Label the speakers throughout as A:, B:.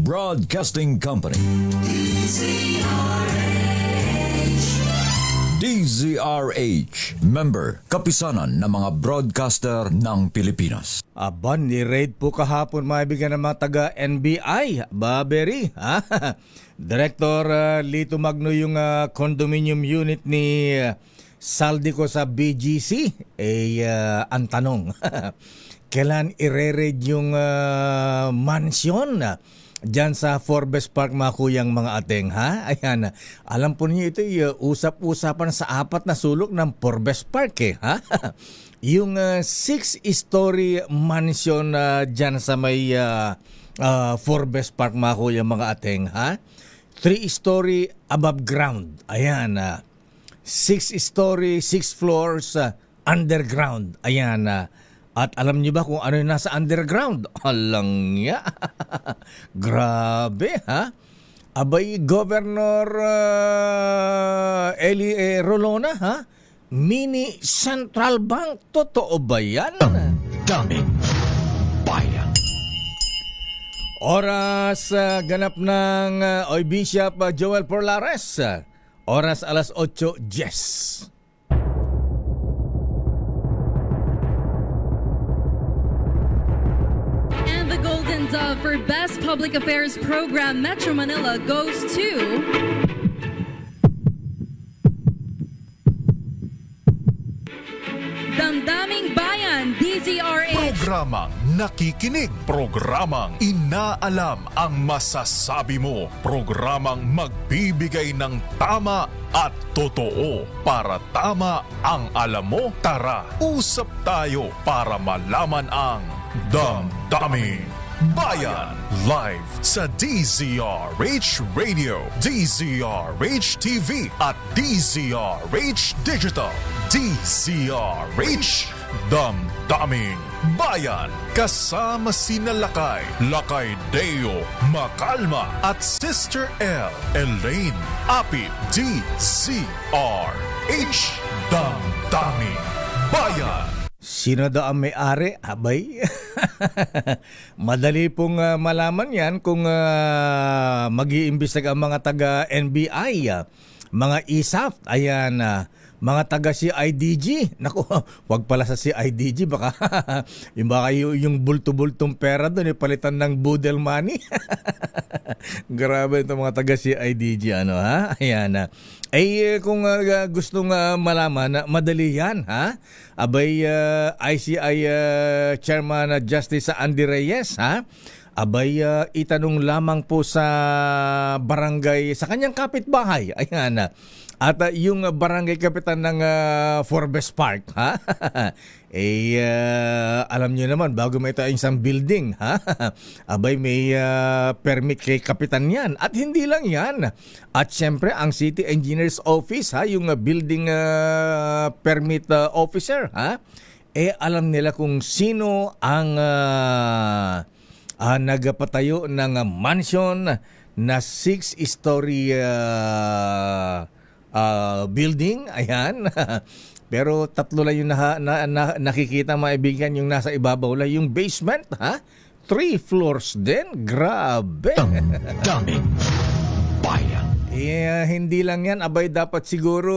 A: Broadcasting Company. DZRH, member, kapisanan ng mga broadcaster ng Pilipinas.
B: Aban, ni-raid po kahapon maibigan ng mga taga-NBI, Baberi. Director Lito Magno yung condominium unit ni Saldico sa BGC. Ang tanong, kailan i-raid yung mansion diyan sa Forbes Park, mga kuyang mga ateng, ha? Ayan, alam po niyo ito, usap-usapan sa apat na sulok ng Forbes Park, ha? Yung 6-story mansion diyan sa may Forbes Park, mga kuyang mga ateng, ha? 3-story above ground. Ayan, 6-story, 6 floors underground. Ayan, at alam niyo ba kung ano yung nasa underground? Alang niya. Grabe, ha? Abay, Governor Eli Rolona, ha? Mini Central Bank. Totoo ba yan?
A: Daming bayan.
B: Oras ganap ng Bishop Joel Porlares. Oras alas 8:10.
C: Golden Dove for Best Public Affairs Program Metro Manila goes to Damdaming Bayan, DZRH.
D: Programang nakikinig, programang inaalam ang masasabi mo, programang magbibigay ng tama at totoo. Para tama ang alam mo, tara, usap tayo para malaman ang Damdaming Bayan. Live sa DZRH Radio, DZRH TV at DZRH Digital. DZRH Damdaming Bayan. Kasama sina Lakay Deo Makalma at Sister L Elaine Apit. DZRH Damdaming Bayan.
B: Sino daw ang may-ari? Abay, madali pong malaman yan kung mag-iimbestiga ang mga taga-NBI, mga ISAF, ayan, mga taga-CIDG. Naku, wag pala sa CIDG, baka yung bulto-bultong pera doon, palitan ng budel money. Grabe itong mga taga-CIDG, ano, ha? Ayan, kung gustong malaman, madali yan, ha? Abay, ICI Chairman Justice Andy Reyes, ha? Abay, itanong lamang po sa barangay, sa kanyang kapitbahay. Ayan, at yung barangay kapitan ng Forbes Park, ha? Alam niyo naman, bago may tayo isang building, ha? Abay, may permit kay kapitan yan. At hindi lang yan. At syempre, ang City Engineer's Office, ha? Yung building permit officer, ha? Alam nila kung sino ang nagpatayo ng mansion na 6-story building. Ayan. Pero tatlo lang yung nakikita, maibigan, yung nasa ibabaw lang yung basement, ha? 3 floors din. Grabe.
A: Damdaming bayan.
B: Hindi lang yan. Abay, dapat siguro,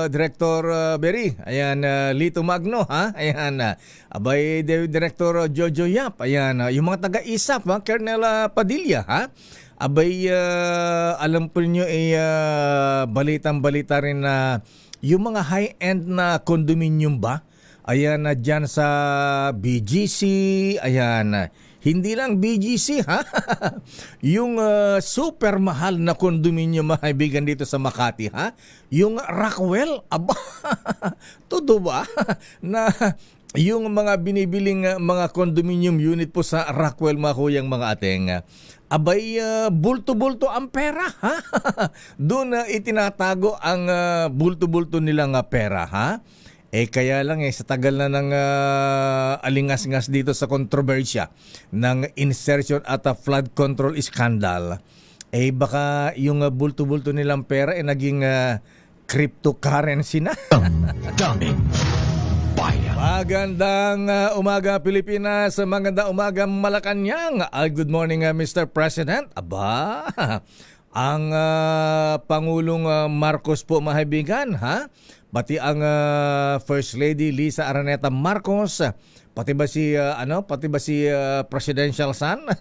B: Director Berry, ayan, Lito Magno, ha? Ayan, abay, Director Jojo Yap, ayan, yung mga taga-ISAP, ha? Colonel Padilla, ha? Abay, alam po nyo, balitang-balita rin na yung mga high-end na condominium ba, ayan, dyan sa BGC, ayan, hindi lang BGC, ha? Yung super mahal na condominium, kaibigan, dito sa Makati, ha? Yung Rockwell, aba, todo ba? Na yung mga binibiling mga condominium unit po sa Rockwell, mga kuyang mga ateng, abay, bulto-bulto ang pera, ha? Doon itinatago ang bulto-bulto nilang pera, ha? Kaya lang sa tagal na ng alingas-ngas dito sa kontrobersya ng insertion at flood control scandal, baka yung bulto-bulto nilang pera naging cryptocurrency na.
A: Damdaming Bayan.
B: Magandang umaga Pilipinas, magandang umaga Malacanang. Good morning Mr. President. Aba, ang Pangulong Marcos po mahibigan, ha? Pati ang First Lady Lisa Araneta Marcos, pati ba si Presidential son,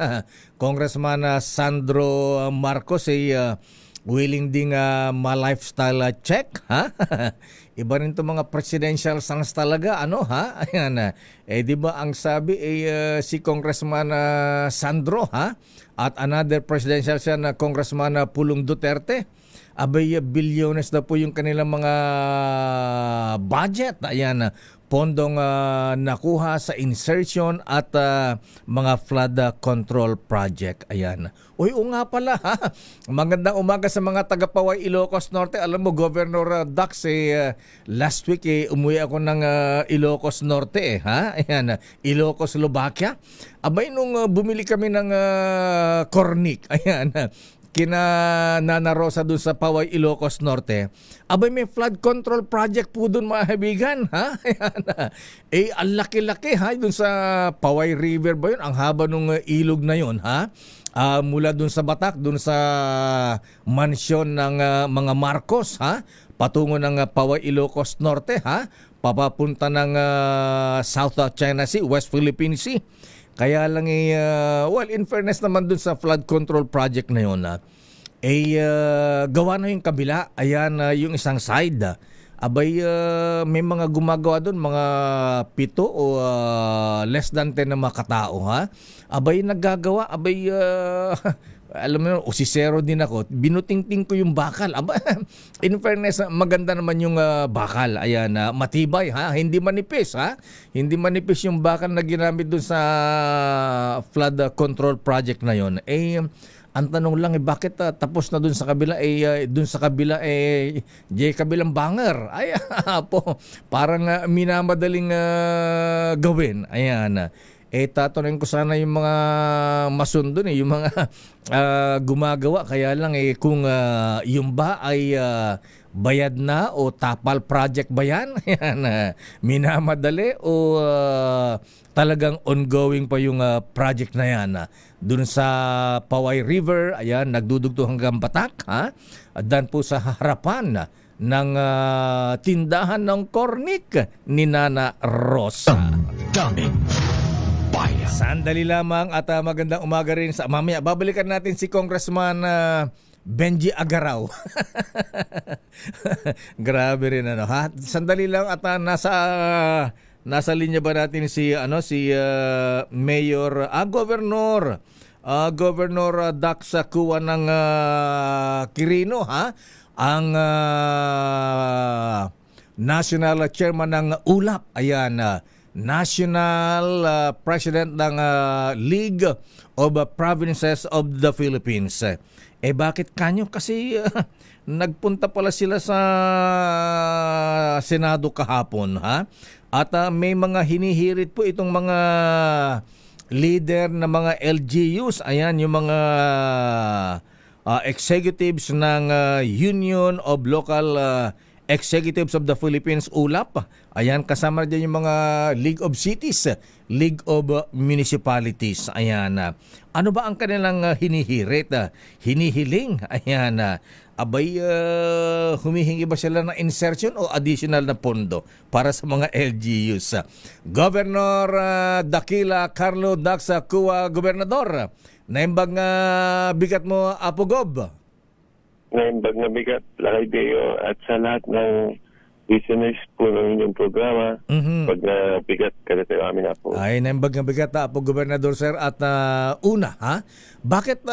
B: Congressman Sandro Marcos willing ding ma-lifestyle check, ha? Iba rin itong mga presidential sons talaga, ha? Ayan, di ba ang sabi si Congressman Sandro, ha? At another presidential son, Congressman Pulong Duterte, abay bilyones na po yung kanilang mga budget. Ayan, pondong nakuha sa insertion at mga flood control project. Ayan. Uy, nga pala, ha? Magandang umaga sa mga taga-Paway, Ilocos Norte. Alam mo, Governor Dax, last week umuwi ako ng Ilocos Norte, ha? Ayan, Ilocos, Slovakia. Abay, nung bumili kami ng cornic, ayan, kina Nana Rosa dun sa Paway, Ilocos Norte. Abay, may flood control project po dun, mga kaibigan, ha? Ayan, ang laki-laki, ha? Dun sa Paway River ba yun? Ang haba nung ilog na yun, ha? Mula dun sa Batak, dun sa mansyon ng mga Marcos, ha? Patungo ng Paway, Ilocos Norte, ha? Papapunta ng South China Sea, West Philippine Sea. Kaya lang in fairness naman dun sa flood control project na yun, gawa na yung kabila. Ayan, yung isang side. Abay, may mga gumagawa dun, mga 7 o less than 10 na mga katao, ha? Abay, naggagawa. Abay, alam mo, usisero din ako. Binutingting ko yung bakal. Aba, in fairness, maganda naman yung bakal. Ayan, matibay, ha? Hindi manipis, ha? Hindi manipis yung bakal na ginamit dun sa flood control project na yon. Ang tanong lang, bakit tapos na dun sa kabila, kabilang banger. Ay, po, parang minamadaling gawin. Ayan. Tatanungin ko sana yung mga masundo, yung mga gumagawa. Kaya lang, kung yung ba ay bayad na o tapal project ba yan? Ayan, minamadali o talagang ongoing pa yung project na yan? Doon sa Paway River, ayan, nagdudugtong hanggang Batak, ha? Dan po sa harapan ng tindahan ng cornic ni Nana Rosa.
A: Daming bayan.
B: Sandali lamang at magandang umaga rin sa mamaya. Babalikan natin si Congressman Benji Agaraw. Grabe rin, ha? Sandali lang at nasa linya ba natin si Mayor Governor Dax Kuwa ng Quirino, ha? Ang National Chairman ng ULAP. Ayan, National President ng League of Provinces of the Philippines. Bakit kanyo? Kasi nagpunta pala sila sa Senado kahapon, ha? At may mga hinihirit po itong mga leader na mga LGUs. Ayan, yung mga executives ng Union of Local Executives of the Philippines, ULAP. Ayan, kasama dyan yung mga League of Cities, League of Municipalities. Ayan, ano ba ang kanilang hinihirit, hinihiling? Ayan, abay, humihingi ba sila ng insertion o additional na pondo para sa mga LGUs? Governor Dakila Carlo Dax Kuwa, Gobernador, naimbag bigat mo, Apo Gob?
E: Naimbag na bigat, Lakay Deo, at sa lahat ng listeners po ng inyong programa, pag nabigat, kada tayo amin na po.
B: Ay, naimbag na bigat, Apo Gobernador, sir. At una, ha? Bakit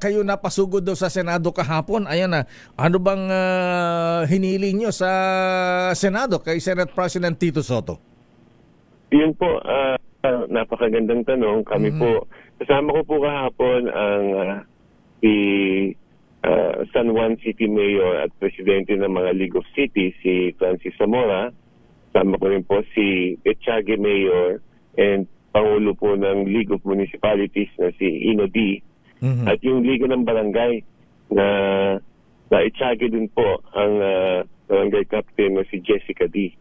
B: kayo napasugod daw sa Senado kahapon? Ayan na, ano bang hiniling nyo sa Senado kay Senate President Tito Soto?
E: Yun po, napakagandang tanong. Kami po, kasama ko po kahapon ang si San Juan City Mayor at Presidente ng mga League of Cities, si Francis Zamora. Kasama ko rin po si Echage Mayor and Pangulo po ng League of Municipalities na si Ino D. At yung Liga ng Barangay na Echage din po ang barangay captain na si Jessica D.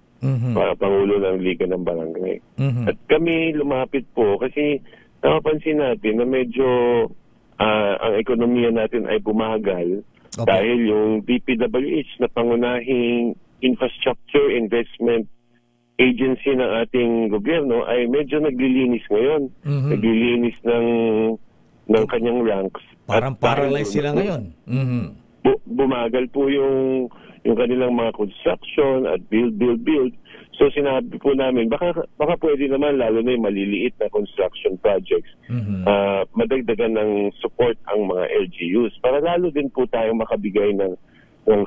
E: Pangulo ng Liga ng Barangay. At kami lumapit po kasi napapansin natin na medyo ang ekonomiya natin ay bumagal dahil yung DPWH na pangunahing infrastructure investment agency ng ating gobyerno ay medyo naglilinis ngayon. Naglilinis ng kanyang ranks.
B: Parang paralyzed sila ngayon.
E: Bumagal po yung kanilang mga construction at build. So sinabi po namin, baka pwede naman, lalo na yung maliliit na construction projects, madagdagan ng support ang mga LGUs para lalo din po tayong makabigay ng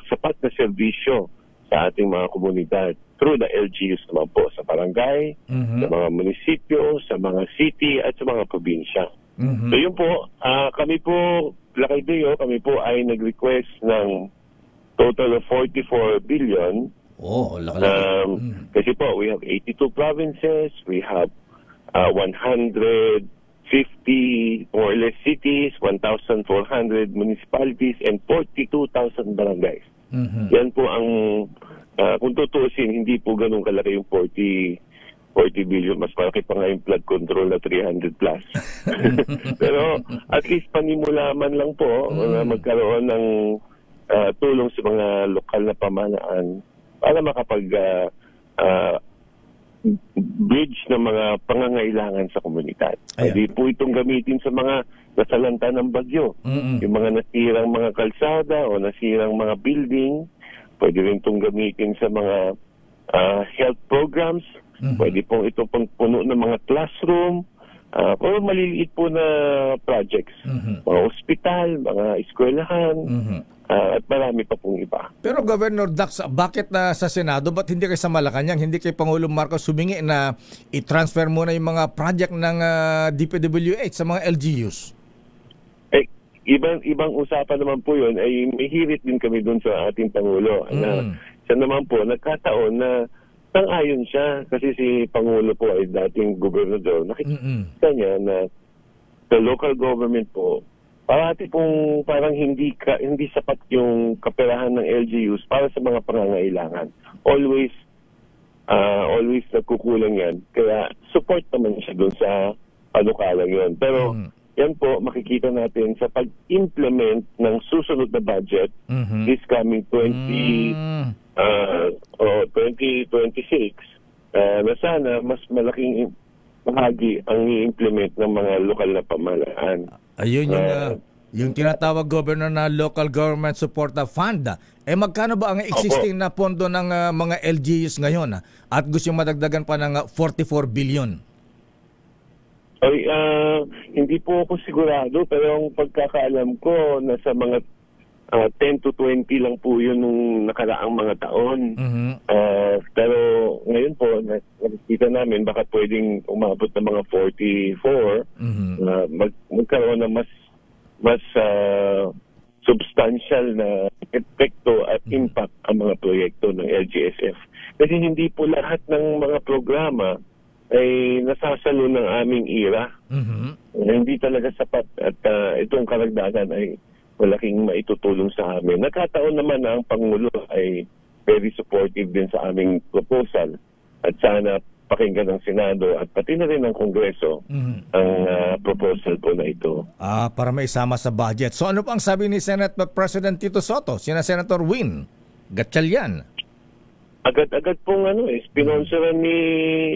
E: sapat na serbisyo sa ating mga komunidad through the LGUs naman po sa barangay, sa mga munisipyo, sa mga city at sa mga probinsya. So yun po, kami po, Lakay Deo, kami po ay nag-request ng total of 44 billion. Kasi po, we have 82 provinces, we have 150 more or less cities, 1,400 municipalities, and 42,000 barangays. Yan po ang, kung tutuusin, hindi po ganun kalaki yung 40 billion. Mas malaki pa nga yung flood control na 300 plus. Pero at least panimula man lang po na magkaroon ng tulong sa mga lokal na pamahalaan para makapag bridge ng mga pangangailangan sa komunidad. Pwede po itong gamitin sa mga nasalanta ng bagyo. Yung mga nasirang mga kalsada o nasirang mga building, pwede rin itong gamitin sa mga health programs. Pwede pong ito pang puno ng mga classroom, o maliliit po na projects. Mga ospital, mga eskwelahan, at marami pa pong iba.
B: Pero Governor Dax, bakit sa Senado, ba't hindi kayo sa Malacanang, hindi kay Pangulong Marcos humingi na i-transfer muna yung mga project ng DPWH sa mga LGUs?
E: Ibang usapan naman po yun, ay may hirit din kami dun sa ating Pangulo. Siya naman po, nagkataon na sang-ayon siya kasi si Pangulo po ay dating gobernador. Nakikita niya na sa local government po, parang hindi sapat yung kaperahan ng LGUs para sa mga pangangailangan. Always nagkukulang yan. Kaya support naman siya doon sa panukalang yun. Pero yan po, makikita natin sa pag-implement ng susunod na budget this coming 2026 na sana mas malaking bahagi ang i-implement ng mga lokal na pamahalaan.
B: Ayun yung tinatawag, Governor, na Local Government Support Fund. Magkano ba ang existing na pondo ng mga LGUs ngayon? At gusto yung madagdagan pa ng 44 billion?
E: Hindi po ako sigurado, pero ang pagkakaalam ko, nasa mga 10 to 20 lang po yun nung nakaraang mga taon. Pero ngayon po, nakikita namin baka pwedeng umabot ng mga 44, magkaroon ng mas substantial na epekto at impact ang mga proyekto ng LGSF. Kasi hindi po lahat ng mga programa ay nasasalo ng aming ira. Hindi talaga sapat at itong karagdagan ay malaking maitutulong sa amin. Nagkataon naman na ang Pangulo ay very supportive din sa aming proposal at sana pakinggan ng Senado at pati na rin ng Kongreso ang proposal po na ito.
B: Para maisama sa budget. So ano pang sabi ni Senate President Tito Soto, sina Senator Win Gatchalian?
E: Agad-agad pong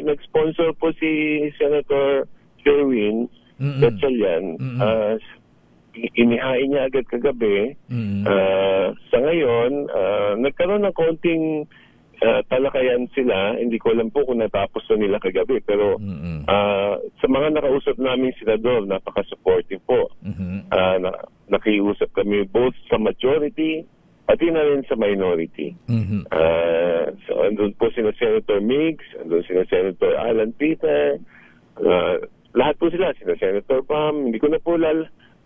E: nag-sponsor po si Senator Sherwin Gatchalian. Inihain niya agad kagabi. Sa ngayon, nagkaroon ng konting talakayan sila. Hindi ko alam po kung natapos na nila kagabi. Pero sa mga nakausap namin senador, napaka-supportive po. Nakiusap kami both sa majority pati na rin sa minority. So andun po sina Senator Miggs, andun sina Senator Alan Peter, lahat po sila, sina Senator Pam. Hindi ko na po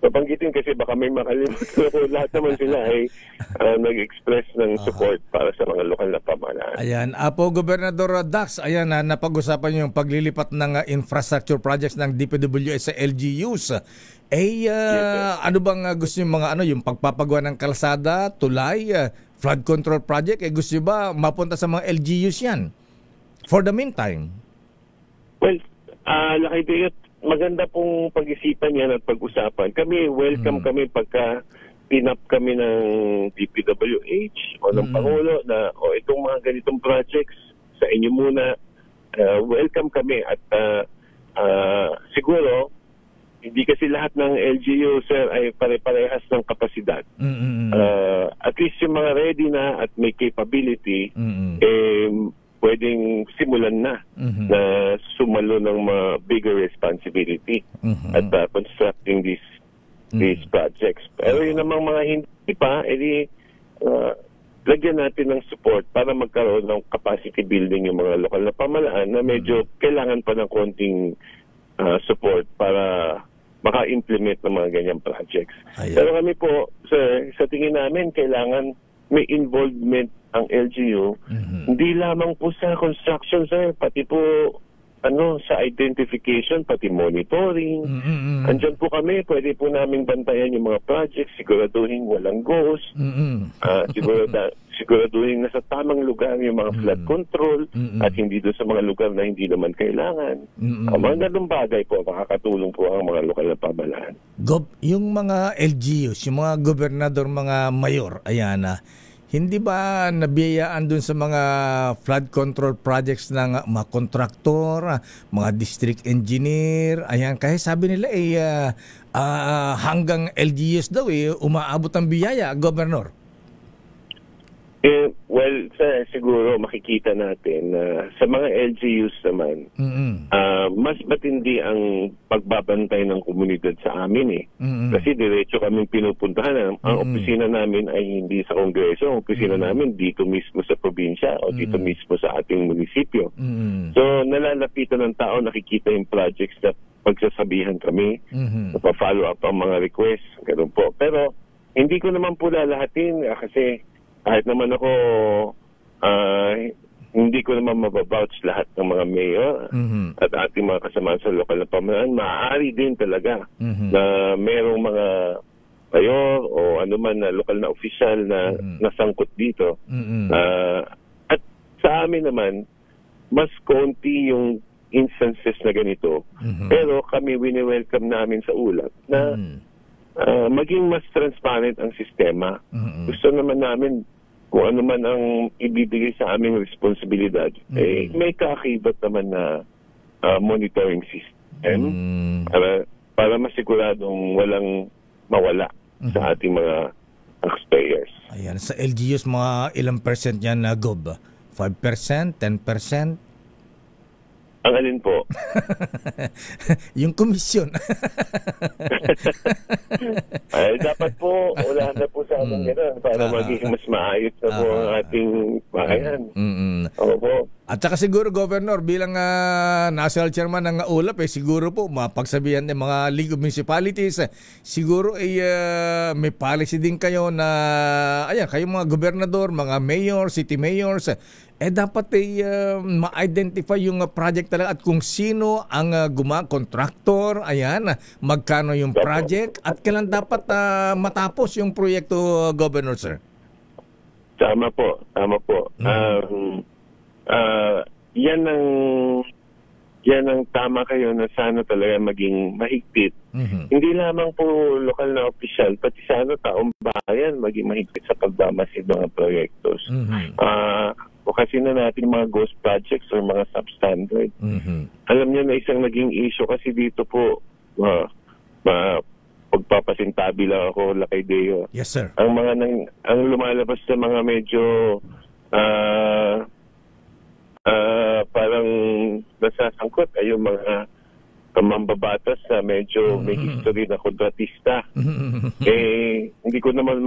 E: papanggitin kasi baka may makalimutan ko. Lahat naman sila ay nag-express ng support para sa mga lokal na pamahalaan.
B: Ayan. Apo, Gobernador Dax, ayan, napag-usapan yung paglilipat ng infrastructure projects ng DPWH sa LGUs. Ano bang gusto yung mga yung pagpapagawa ng kalsada, tulay, flood control project? Gusto nyo ba mapunta sa mga LGUs yan? For the meantime.
E: Well, Lakay Deo, maganda pong pag-isipan yan at pag-usapan. Kami, welcome kami pagka pinap kami ng DPWH o ng Pangulo na itong mga ganitong projects sa inyo muna. Welcome kami at siguro hindi kasi lahat ng LGU, sir, ay pare-parehas ng kapasidad. At least yung mga ready na at may capability, pwedeng simulan na na sumalo ng mga bigger responsibility at constructing these projects. Pero yun namang mga hindi pa, lagyan natin ng support para magkaroon ng capacity building yung mga lokal na pamahalaan na medyo kailangan pa ng konting support para maka-implement ng mga ganyang projects. Pero kami po, sir, sa tingin namin, kailangan may involvement ang LGU, hindi lamang po sa construction, sir, pati po sa identification, pati monitoring. Andyan po kami, pwede po namin bantayan yung mga projects, siguraduhin walang ghost, siguraduhin na sa tamang lugar yung mga flood control at hindi doon sa mga lugar na hindi naman kailangan. Mga ganung bagay po, makakatulong po ang mga lokal na pamahalaan.
B: Yung mga LGUs, yung mga gobernador, mga mayor, ayan hindi ba nabiyayaan dun sa mga flood control projects ng mga kontraktor, mga district engineer? Ayan, kaya sabi nila hanggang LGUs daw umaabot ang biyaya, Governor.
E: Well, siguro makikita natin na sa mga LGUs naman, mas matindi ang pagbabantay ng komunidad sa amin Kasi diretso kaming pinupuntahan. Ang opisina namin ay hindi sa Kongreso. Ang opisina namin dito mismo sa probinsya o dito mismo sa ating munisipyo. So, nalalapitan ng tao, nakikita yung projects na pagsasabihan kami, napafollow up ang mga requests, ganun po. Pero, hindi ko naman po lalahatin kasi kahit naman ako, hindi ko naman mababouch lahat ng mga mayor at ating mga kasama sa lokal na pamahalaan. Maaari din talaga na merong mga mayor o anuman na lokal na opisyal na nasangkot dito. At sa amin naman, mas konti yung instances na ganito. Pero kami, wini-welcome namin sa ulap na maging mas transparent ang sistema. Gusto naman namin kung ano man ang ibibigay sa aming responsibilidad, may kaakibat naman na monitoring system para masiguradong walang mawala sa ating mga taxpayers.
B: Ayan, sa LGUs, mga ilang percent yan na Gob? 5%? 10%?
E: Ang alin po?
B: Yung komisyon.
E: Ay, dapat po, wala na po sa amin gano'n para maging mas maayos na po ang ating bayan. Opo.
B: At saka siguro, Governor, bilang national chairman ng ULAP, siguro po, mapagsabihan ng mga League of Municipalities, siguro may policy din kayo na, kayong mga gobernador, mga mayor, city mayors, dapat ma-identify yung project talaga at kung sino ang contractor, magkano yung project, at kailan dapat matapos yung proyekto, Governor, sir?
E: Tama po. Yan ang tama kayo na sana talaga maging mahigpit. Hindi lamang po lokal na opisyal, pati sana taong bayan maging mahigpit sa pagdamasid ng mga proyektos. Kasi na natin mga ghost projects or mga substandard. Alam niyo na isang naging issue kasi dito po, pagpapasintabi lang ako, Lakay Deo.
B: Yes, sir.
E: Ang lumalabas sa mga medyo parang nasasangkot ay yung mga mambabatas na medyo may history na kontratista. Hindi ko naman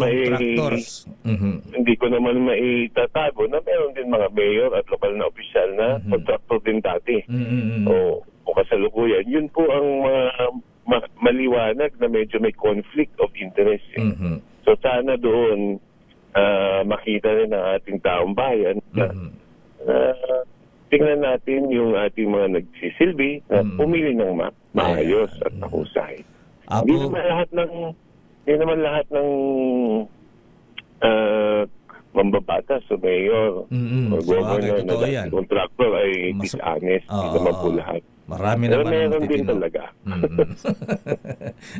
E: maitatago na meron din mga mayor at lokal na opisyal na kontraktor din dati. O kasalukuyan. Yun po ang mga maliwanag na medyo may conflict of interest. So sana doon makita rin ang ating taong bayan na tingnan natin yung ating mga nagsisilbi na pumili ng maayos at mahusay. Hindi naman lahat ng mambabatas o mayor o governor
B: totoo
E: na
B: yan.
E: contractor ay dishonest. Hindi naman po lahat.
B: Marami
E: Pero
B: naman ang
E: meron din
B: titino.
E: talaga.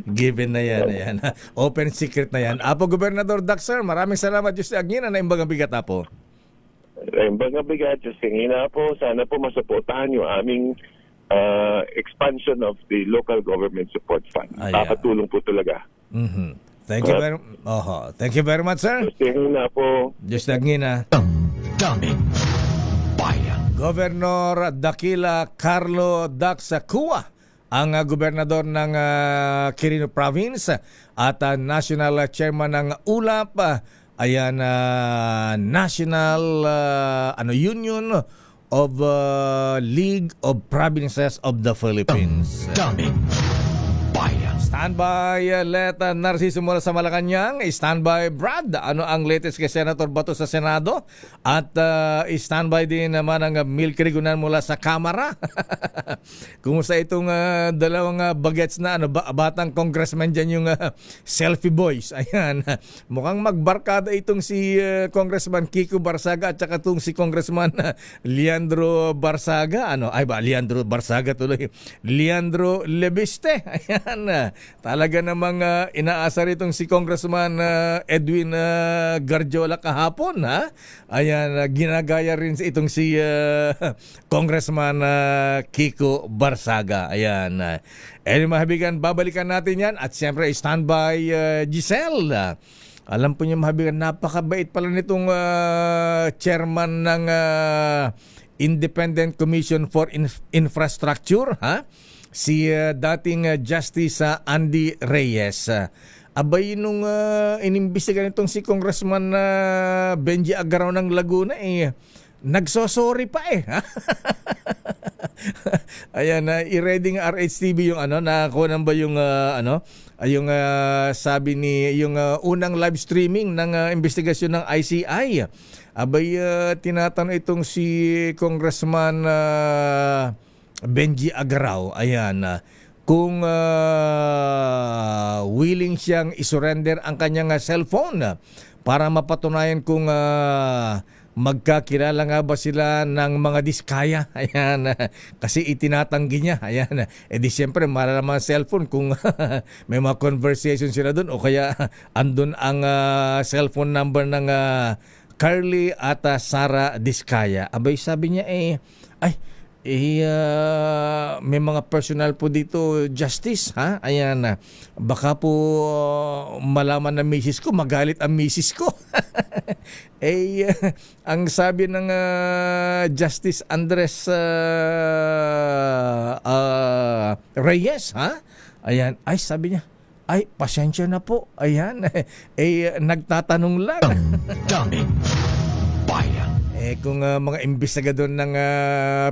B: Given na yan, ayan. Open secret na yan. Apo Gobernador Dax, sir, maraming salamat. Diyos Agnina na imbagang bigat, Apo.
E: Yung mga bigat, just hingina po, sana po masuportahan yung aming expansion of the local government support fund.
B: Ayan.
E: Nakatulong po talaga.
B: Thank you very much, sir.
E: Just hingina po.
B: Diyos Agnina.
A: Damdamin Bayan.
B: Governor Dakila Carlo Dax Cua, ang gobernador ng Quirino Province at national chairman ng ULAP, ayan, National Union of League of Provinces of the Philippines.
A: Damdamin Bayan.
B: Standby, Narciso mula sa Malacanang. Standby, Brad. Ano ang latest kay Senator Bato sa Senado? At standby din naman ang Milk Rigunan mula sa Kamara. Kumusta itong dalawang bagets na batang congressman dyan, yung selfie boys. Ayan. Mukhang magbarkada itong si Congressman Kiko Barsaga at saka itong si Congressman Leandro Barsaga. Leandro Barsaga tuloy. Leandro Lebiste. Ayan. Talaga namang inaasar itong si Congressman Edwin Garjola kahapon, ha? Ayan, ginagaya rin itong si Congressman Kiko Barsaga. Ayan. Mahabigan, babalikan natin yan. At siyempre, standby Giselle. Alam po niyo, mahabigan, napakabait pala nitong chairman ng Independent Commission for Infrastructure, ha? Si dating Justice Andy Reyes. Abay, nung inimbestigan itong si Congressman Benji Agaraw ng Laguna, nagsosorry pa Ayan, i-reading RHTV yung nakakunan ba yung yung sabi ni yung unang live streaming ng investigasyon ng ICI. Abay, tinatanong itong si Congressman Benji Agaraw, ayan, kung willing siyang isurrender ang kanyang cellphone para mapatunayan kung magkakilala nga ba sila ng mga diskaya. Ayan, kasi itinatanggi niya. Ayan, di siyempre malalaman cellphone kung may mga conversation sila doon o kaya andun ang cellphone number ng Carly at Sara Diskaya. Abay, sabi niya may mga personal po dito, Justice, ha? Ayan, baka po malaman ng misis ko, magalit ang misis ko. Ang sabi ng Justice Andres Reyes, ha? Ayan, sabi niya, pasensya na po. Ayan, nagtatanong lang.
A: Damdamin Bayan.
B: Kung mga investigador ng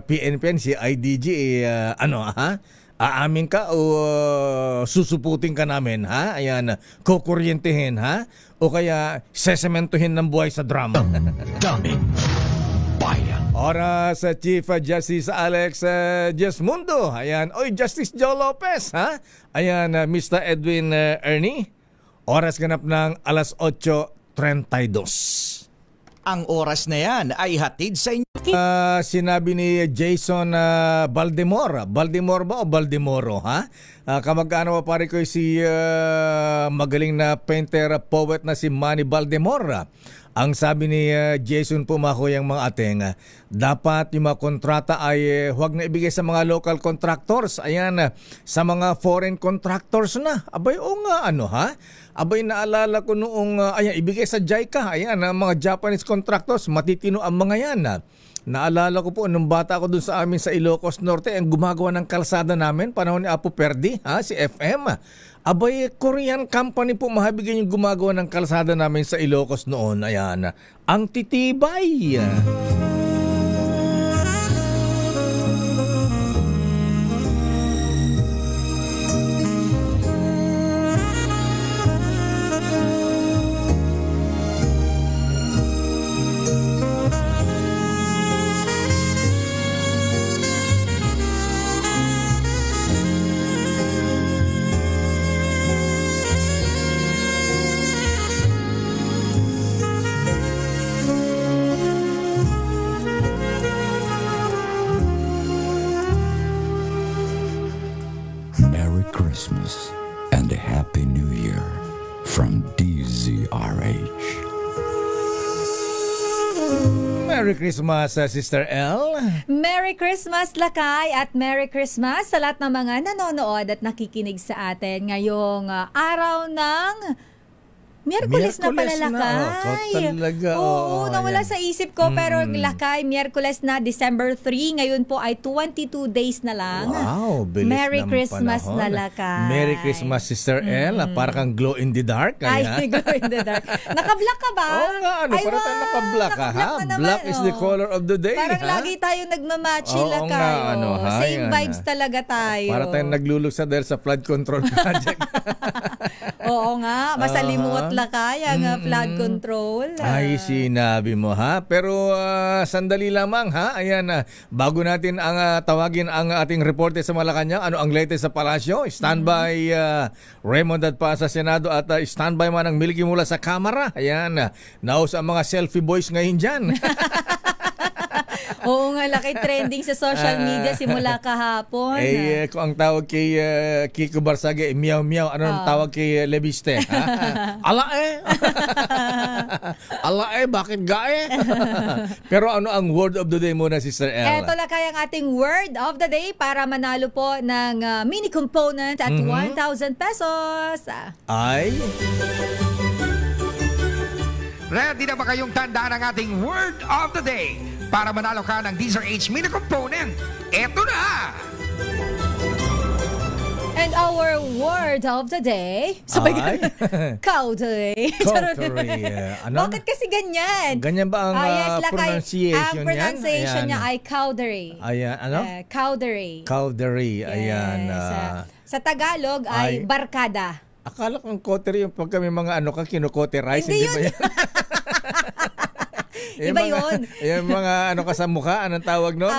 B: PNP, si IDG, aamin ka o susuputin ka namin, ha? Ayan, kukuryentehin, ha? O kaya sesementuhin ng buhay sa drama.
A: Damdamin Bayan.
B: Oras sa Chief Justice Alex Jesmundo. Ayan, Justice Joe Lopez, ha? Ayan, Mr. Edwin Ernie. Oras ganap ng 8:32.
F: Ang oras na yan ay hatid sa inyo.
B: Sinabi ni Jason Baldemor. Baldemor ba o Baldemoro, ha? Kamag-ano pa pare ko si magaling na painter poet na si Manny Baldemor. Ang sabi ni Jason Pumakoy, ang mga ateng, dapat yung mga kontrata ay huwag na ibigay sa mga local contractors. Ayan, sa mga foreign contractors na. Abay, ha? Abay, naalala ko noong, ibigay sa JICA. Ayan, mga Japanese contractors, matitino ang mga yan. Naalala ko po, nung bata ako dun sa amin sa Ilocos Norte, ang gumagawa ng kalsada namin, panahon ni Apo Perdi, si FM. Abay, Korean company po mahabigyan yung gumagawa ng kalsada namin sa Ilocos noon. Ayan, ang titibay. Merry Christmas, Sister L.
G: Merry Christmas, Lakay, at Merry Christmas sa lahat ng mga nanonood at nakikinig sa atin ngayong araw ng Miyerkules na pala, Lakay.
B: Talaga.
G: Oo, nawala
B: ayan.
G: sa isip ko. Pero Lakay, Miyerkules na, December 3. Ngayon po ay 22 days na lang.
B: Wow, bilis
G: Merry
B: ng
G: Christmas
B: panahon.
G: na, Lakay.
B: Merry Christmas, Sister L. Para kang glow in the dark.
G: Ay, glow in the dark. Naka-black ka ba?
B: Oo nga,
G: Ay,
B: parang
G: wow,
B: naka-black ka, ha?
G: naka-black ka naman,
B: Black is the color of the day,
G: Parang
B: ha?
G: lagi tayo nagmamatching,
B: Oo
G: Lakay.
B: nga, ha?
G: Same
B: Yan,
G: vibes talaga tayo.
B: Para tayong nagluluksa dahil sa flood control project.
G: Oo nga, masalimuot, Lakay, ang flood control.
B: Ay, sinabi mo, ha? Pero sandali lamang, ha? Ayan, bago natin ang tawagin ang ating reporter sa Malacanang, ano ang latest sa palasyo? Standby Raymond at pa sa Senado at standby man ang Milky mula sa Kamara. Ayan, naus ang mga selfie boys ngayon dyan.
G: Oo nga, laki trending sa social media simula kahapon.
B: Kung ang tawag kay Kiko Barsage, miyaw miyaw, ano ang tawag kay Leviste? Ala Ala bakit gae? Pero ano ang word of the day muna, Sister L?
G: Eto lang kaya ang ating word of the day para manalo po ng mini component at 1,000 pesos.
B: Ay?
H: Ready na ba kayong tandaan ang ating word of the day para manalo ka ng DZRH mini component? Eto na!
G: And our word of the day, sabay ganyan, cowdery.
B: Cowdery. Ano?
G: Bakit kasi ganyan?
B: Ganyan ba ang
G: Lakay,
B: pronunciation
G: ang pronunciation
B: niyan?
G: niya ay cowdery.
B: Ayan, ano?
G: Cowdery.
B: Cowdery, ayan.
G: Sa Tagalog ay barkada.
B: Akala kong coterie yung pag kami mga ano ka, kinukoterize.
G: Hindi yun.
B: Ba yan?
G: Iba yun.
B: Yung mga ano ka sa mukha, anong tawag nun?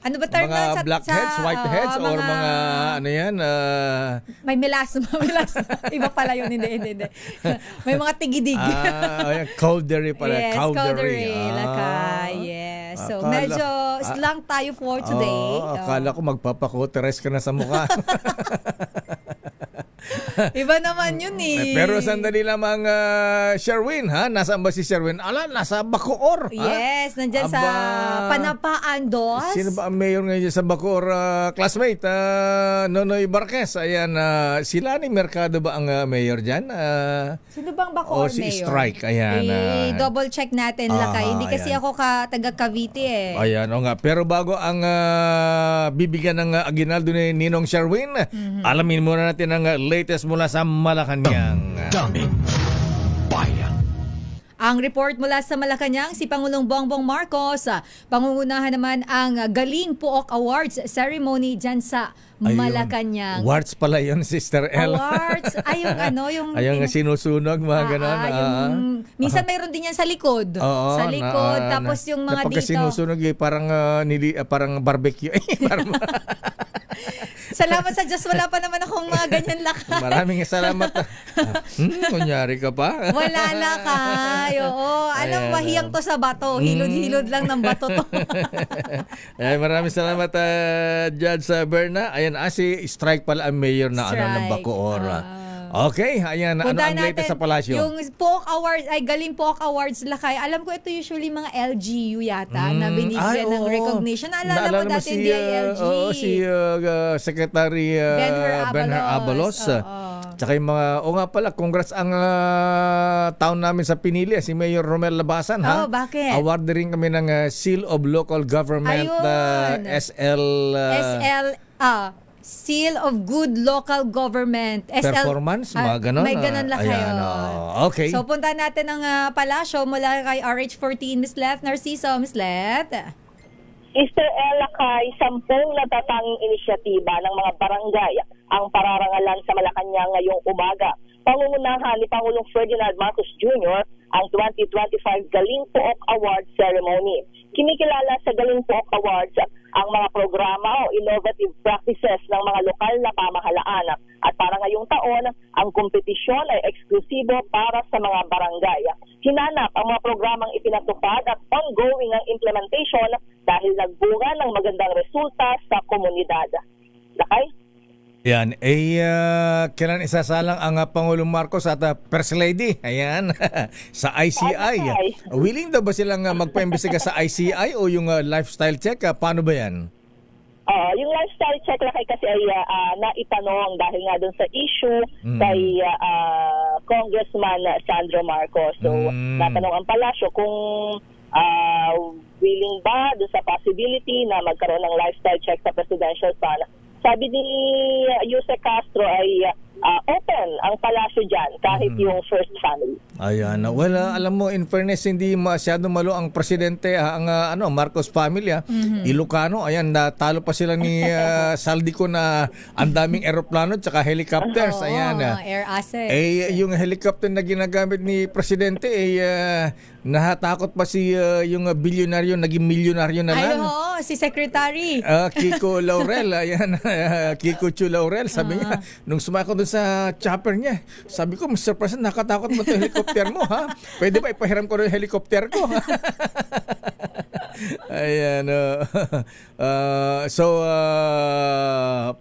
G: Ano ba term
B: mga
G: nun?
B: blackheads, whiteheads, or mga ano yan?
G: May melasma. Iba pala yun. Hindi. May mga tigidig.
B: Cowdery pala.
G: Yes, cowdery. Lakay, yes. So, medyo slang tayo for today.
B: Akala ko magpapakoterize ka na sa mukha.
G: Iba naman yun eh.
B: Pero sandali lamang, Sherwin, ha? Nasaan ba si Sherwin? Nasa Bacoor.
G: Yes, nandyan sa Panapaan Dos.
B: Sino ba ang mayor ngayon sa Bacoor? Classmate, Nonoy Barquez. Ayan, sila ni Mercado ba ang mayor dyan?
G: Sino bang Bacoor
B: si
G: mayor?
B: Strike, ayan.
G: Double check natin, Lakay. Hindi kasi ako taga Cavite eh.
B: Ayan, o nga. Pero bago ang bibigyan ng aginaldo ni Ninong Sherwin, alamin muna natin ang latest mula sa Malacanang.
A: Daming Bayan.
G: Ang report mula sa Malacanang, si Pangulong Bongbong Marcos, pangungunahan naman ang Galing Pook Awards ceremony dyan sa Malacanang.
B: Awards pala yun, Sister L.
G: Awards? Ay, yung
B: sinusunog, mga ganon.
G: Minsan mayroon din yan sa likod.
B: Oo,
G: sa likod. Tapos yung mga
B: pagka
G: dito.
B: sinusunog, parang barbecue.
G: Salamat sa Diyos, wala pa naman akong mga ganyan lakay.
B: Maraming salamat. Kunyari ka pa.
G: Wala lakay. Oo. Alam, mahiyang to sa bato. Hilod-hilod lang ng bato to.
B: Maraming salamat, Judge Berna. Ayan, si Strike pala ang mayor na ng Bacoor. Okay, ayan. Ano ang latest sa palasyo?
G: Yung Pook Awards, ay Galing Pook Awards, Lakay. Alam ko ito usually mga LGU yata na binigyan ng recognition. Naalala mo dati yung DILG.
B: Si Secretary Benher Abalos. Tsaka yung mga, nga pala, congrats ang town namin sa Pinili, si Mayor Romel Labasan.
G: Bakit?
B: Award rin kami ng Seal of Local Government,
G: Seal of Good Local Government.
B: Performance, mga ganon.
G: May ganon lang kayo.
B: Okay.
G: So, punta natin ang palasyo mula kay RH14, Ms. Leth Narciso. Ms. Leth.
I: Mr. Ella, kay 10 natatanging inisyatiba ng mga barangay ang pararangalan sa Malacanang ngayong umaga. Pangungunahan ni Pangulong Ferdinand Marcos Jr. ang 2025 Galing Pook Awards Ceremony. Kinikilala sa Galing Pook Awards ang mga programa o innovative practices ng mga lokal na pamahalaan. At para ngayong taon, ang kompetisyon ay eksklusibo para sa mga barangay. Hinanap ang mga programang ipinatupad at ongoing ang implementation dahil nagbunga ng magandang resulta sa komunidad. Lakay?
B: Yan, kailan isasalang ang Pangulong Marcos at First Lady? Ayan, sa ICI. Willing daw ba silang magpa-imbestiga sa ICI o yung lifestyle check? Paano ba yan?
I: Yung lifestyle check Lakay kasi ay naitanong dahil nga dun sa issue kay Congressman Sandro Marcos. So, natanong ang palasyo kung willing ba dun sa possibility na magkaroon ng lifestyle check sa presidential fund. Sabi ni Jose Castro ay open ang palasyo dyan kahit yung first family.
B: Ayan. Well, alam mo, in fairness, hindi masyado malo ang presidente, ang Marcos family. Ilocano, ayan, natalo pa sila ni Saldico na ang daming eroplano at saka helicopters. Ayan.
G: Air assets.
B: Yung helicopter na ginagamit ni presidente, nahatakot pa si yung bilyonaryo, naging milyonaryo na lang.
G: Ay, si Secretary.
B: Kiko Laurel, ayan. Kiko Chu Laurel, sabi niya, nung sumakot doon sa chopper niya, sabi ko, Mr. President, nakatakot mo ito helicopter mo, ha? Pwede ba ipahiram ko yung helicopter ko? Ayan. So,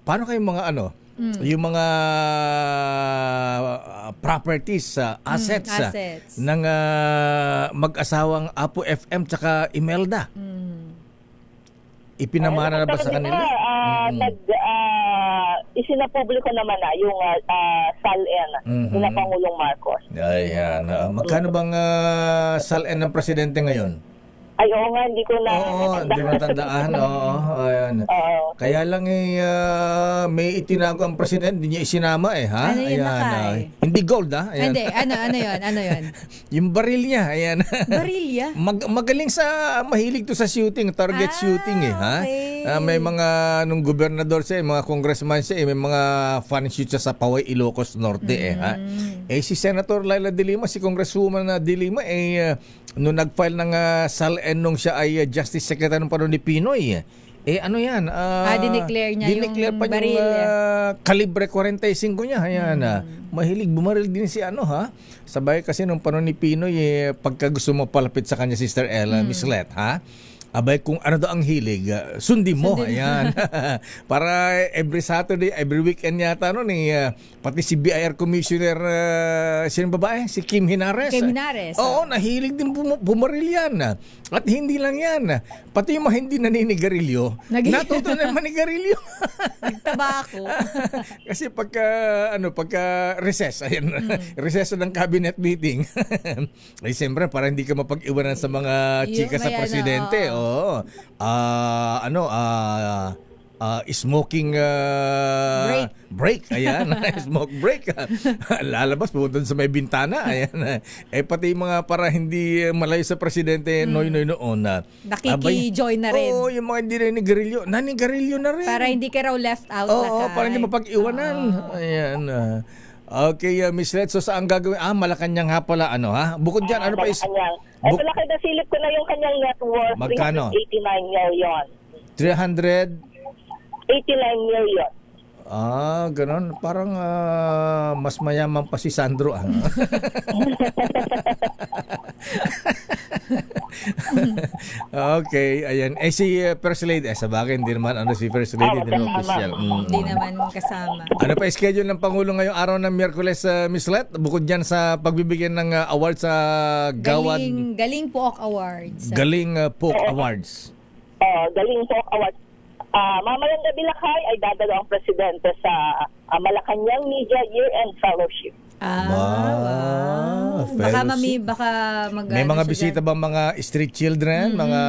B: paano kayong mga yung mga properties, assets ng mag-asawang Apo FM tsaka Imelda? Ipinamana na ba sa kanila?
I: Isinapubliko naman na yung SALN na Pangulong Marcos.
B: Ayan. Magkano bang SALN ng presidente ngayon?
I: Ay, oo nga, hindi ko na
B: hindi matandaan. Ayan. Kaya lang may itinago ang presidente, hindi niya isinama ha?
G: Ano yun, Lakay?
B: Hindi gold Ayan.
G: Hindi, ano yun?
B: Yung baril niya, ayan.
G: Baril niya?
B: Magaling mahilig to sa shooting, target shooting ha?
G: Okay.
B: May mga, nung gobernador siya, mga congressman siya, may mga fan shoot siya sa Paway, Ilocos Norte ha? Si Senator Laila De Lima, si Congresswoman De Lima, nung nag-file ng SALN nung siya ay Justice Secretary ng panahon ni Pinoy, ano yan?
G: Dineclare niya yung
B: pa
G: baril.
B: Yung kalibre 45 niya. Ayan, mahilig bumaril din si Sabay kasi nung panahon ni Pinoy, pagka gusto mo palapit sa kanya, Sister Ella, Miss Let, abay kung ano daw ang hilig, sundin mo. Ayan. Para every Saturday, every weekend yata pati si BIR Commissioner, sino babae? Si Kim Hinares. Oo, nahilig din bumaril yan. At hindi lang yan. Pati yung mga hindi naninigarilyo, natuto na manigarilyo.
G: Nagtabako.
B: Kasi pagka recess, recess ng cabinet meeting, ay siyempre, para hindi ka mapag-iwanan sa mga chika sa presidente. Smoking break. Ayan, smoke break. Lalabas pupunta sa may bintana. Ayan. Pati mga para hindi malayo sa presidente noy noon.
G: Nakiki-join na rin.
B: Yung mga hindi nanigarilyo na rin.
G: Para hindi ka raw left out.
B: Para hindi mapag-iwanan. Ayan. Okay, Miss Red, so saan gagawin? Malacanang nga pala, Bukod dyan, ano pa is...
I: Lakay, nasilip ko na yung kanyang net worth.
B: Magkano?
I: 389 million.
B: 389
I: million.
B: Ganon. Parang mas mayaman pa si Sandro. Okay, ayan. Si First Lady, sa bagay, hindi naman si First Lady, hindi naman official.
G: Hindi naman kasama.
B: Ano pa schedule ng Pangulo ngayong araw ng Miyerkules, Miss Let? Bukod dyan sa pagbibigyan ng award sa Gawad...
G: Galing Pook Awards.
B: Galing Pook Awards.
I: Galing Pook Awards. Mamayang gabi Lakay ay dadalo ang presidente sa Malacanang Media Year-End Fellowship.
G: Wow. Baka
B: may mga bisita ba mga street children, mga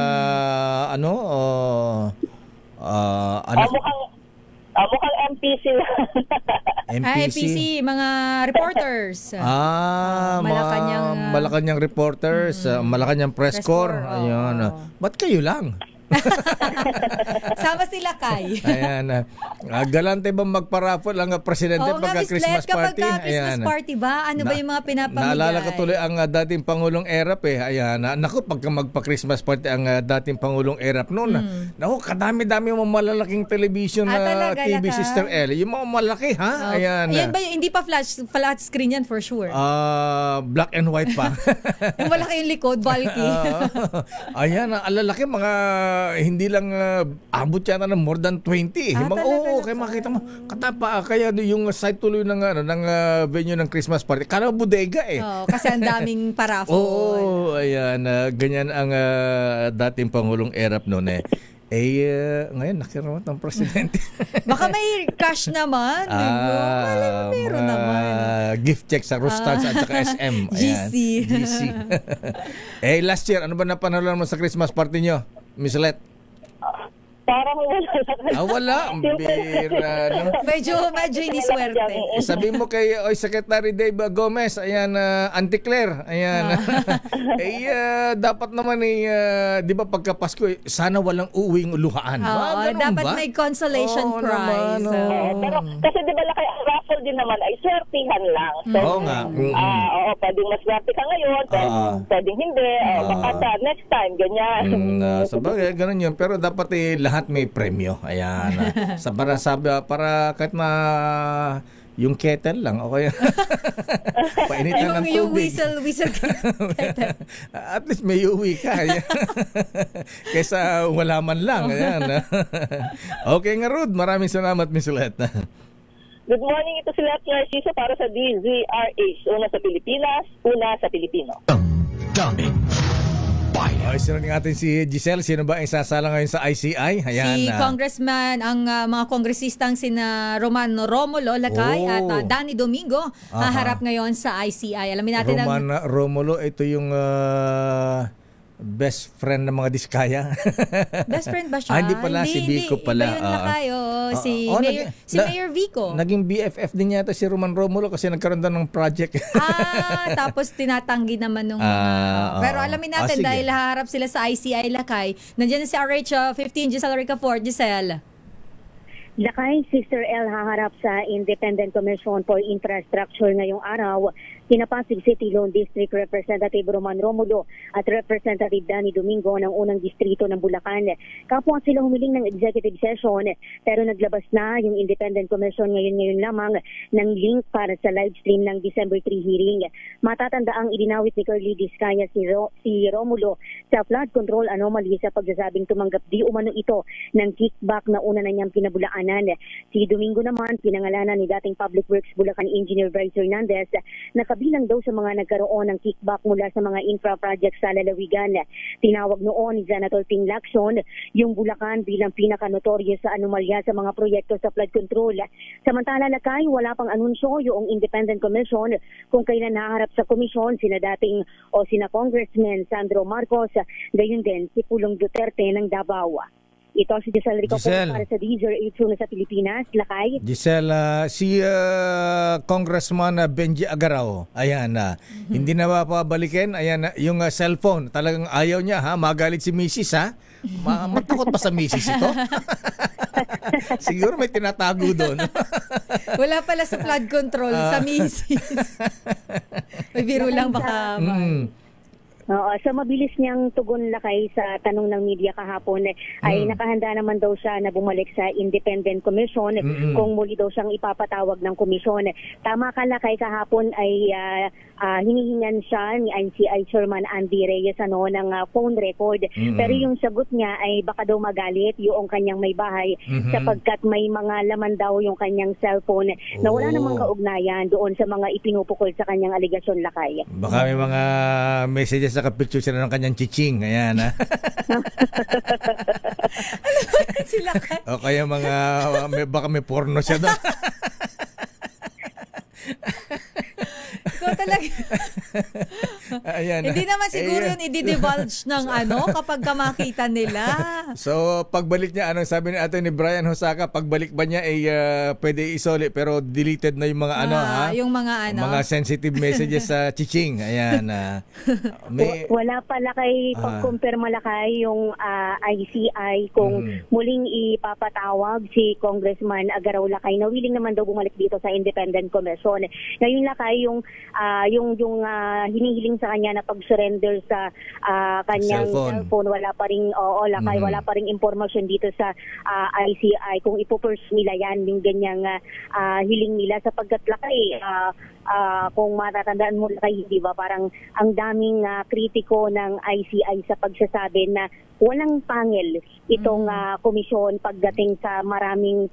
I: mukhang MPC.
G: MPC, mga reporters.
B: Malacanang reporters, Malacanang press corps. Ayun. Ba't kayo lang?
G: Sama sila Kay.
B: Ayan. Galante ba magpa-raffle ang presidente pagka Christmas party?
G: Kapag Christmas party ba? Ano ba yung mga pinapamigay?
B: Naalala ko tuloy ang dating Pangulong Erap Ayan. Naku, pagka magpa-Christmas party ang dating Pangulong Erap noon. Naku, kadami-dami yung malalaking television na TV, Sister L. Yung mga malaki, Ayan.
G: Ayan ba, hindi pa flat screen yan for sure?
B: Black and white pa.
G: Yung malaki yung likod, bulky.
B: Ayan, alalaki mga hindi lang abot yata ng more than 20. Yung mga, kaya makita mo, katapa, kaya yung site tuloy ng venue ng Christmas party, kala bodega eh.
G: Kasi ang daming paraffol.
B: Ayan, ganyan ang dating Pangulong Erap noon eh. Ngayon, nakiramot ng presidente.
G: Baka may cash naman. Meron naman.
B: Gift check sa Rustans at saka SM. Ayan. GC. Last year, ano ba napanalan mo sa Christmas party nyo, Miss Let?
I: Parang wala.
B: Wala. Bira, no?
G: Medyo hindi swerte.
B: Sabi mo kay Secretary Dave Gomez, ayan, Auntie Claire, ayan. Dapat naman di ba pagka Pasko, sana walang uwing luhaan.
G: Dapat may consolation prize.
I: Pero kasi di ba ang raffle din naman ay swertihan lang. So,
B: nga.
I: Pwedeng maswerte ka ngayon, pwedeng hindi. Baka next time, ganyan.
B: Sabagay, ganun yun. Pero dapat lahat may premyo. Ayan. Para kahit yung kettle lang, okay. Painitan ng tubig.
G: Yung whistle kettle.
B: At least may uwi ka. Kaysa wala man lang. Ayan. Okay nga, Rud. Maraming salamat, Miss Let.
I: Good morning, ito si Let Narciso para sa DZRH. Una sa Pilipinas, una sa Pilipino.
A: Daming bayan.
B: Sino natin si Giselle? Sino ba ang sasala ngayon sa ICI? Ayan,
G: si Congressman, ang mga kongresistang sina Romano Romulo Lacay at Danny Domingo haharap ngayon sa ICI. Alamin natin
B: Romulo, ito yung best friend ng mga Diskaya.
G: Best friend ba siya?
B: Hindi pala, si Vico pala.
G: Iba yun Lacay, si Mayor Vico.
B: Naging BFF din yata si Roman Romulo kasi nagkaroon daw ng project.
G: Tapos tinatanggi naman nung pero alamin natin dahil haharap sila sa ICI Lacay. Nandiyan na si RH15, Giselle Ricafort. Giselle.
J: Lacay, Sister L haharap sa Independent Commission for Infrastructure ngayong araw. Sina Pasig City Lone District Representative Roman Romulo at Representative Danny Domingo ng unang distrito ng Bulacan. Kapwa sila humiling ng executive session pero naglabas na yung Independent Commission ngayon lamang ng link para sa live stream ng December 3 hearing. Matatanda ang idinawit ni Curly Diskaya si Romulo sa flood control anomaly sa pagsasabing tumanggap di umano ito ng kickback na una na niyang pinabulaanan. Si Domingo naman pinangalanan ni dating Public Works Bulacan Engineer Bryce Hernandez na kabilang daw sa mga nagkaroon ng kickback mula sa mga infra projects sa lalawigan. Tinawag noon ni Senator Ping Lacson yung Bulacan bilang pinaka-notorious sa anomalya sa mga proyekto sa flood control. Samantala Lacay, wala pang anunsyo yung Independent Commission kung kailan naharap sa komisyon sina Congressman Sandro Marcos, gayon din si Pulong Duterte ng Davao. Ito si Giselle Ricafort para sa DZRH sa Pilipinas. Lakay.
B: Giselle, si Congressman Benji Agaraw, ayan, hindi na mapabalikin, ayan, yung cellphone, talagang ayaw niya, magalit si Mrs. Matakot pa sa Mrs. ito? Siguro may tinatago doon.
G: Wala pala sa flood control, sa Mrs. May biro lang baka.
J: Sa mabilis niyang tugon Lakay sa tanong ng media kahapon ay nakahanda naman daw siya na bumalik sa Independent Commission kung muli daw siyang ipapatawag ng komisyon. Tama ka Lakay, kahapon ay hinihingan siya ni NCI Chairman Andy Reyes ng phone record. Pero yung sagot niya ay baka daw magalit yung kanyang may bahay sapagkat may mga laman daw yung kanyang cellphone na wala namang kaugnayan doon sa mga ipinupukol sa kanyang aligasyon Lakay.
B: Baka may mga messages sa kapicture sila ng kanyang chiching. Ayan,
G: sila
B: o kaya baka may porno siya doon.
G: Ikaw talaga. Hindi naman siguro yun i-divulge ng kapag makita nila.
B: So, pagbalik niya, anong sabi ni Atty. Brian Hosaka, pagbalik ba niya pwede isoli pero deleted na yung mga
G: yung mga
B: sensitive messages sa chiching. Ayan.
J: Wala pala kay pag-kumpirma Lakay yung ICI kung muling ipapatawag si Congressman Agaraw Lakay na willing naman daw bumalik dito sa Independent Commission. Ngayon Lakay yung hinihiling sa kanya na pag-surrender sa kanyang cellphone. Wala pa ring wala pa ring impormasyon dito sa ICI kung ipo-pursue nila yan yung ganyang hiling nila sapagkat Lakay kung matatandaan mo Lakay, di ba, parang ang daming kritiko ng ICI sa pagsasabi na walang pangil itong komisyon pagdating sa maraming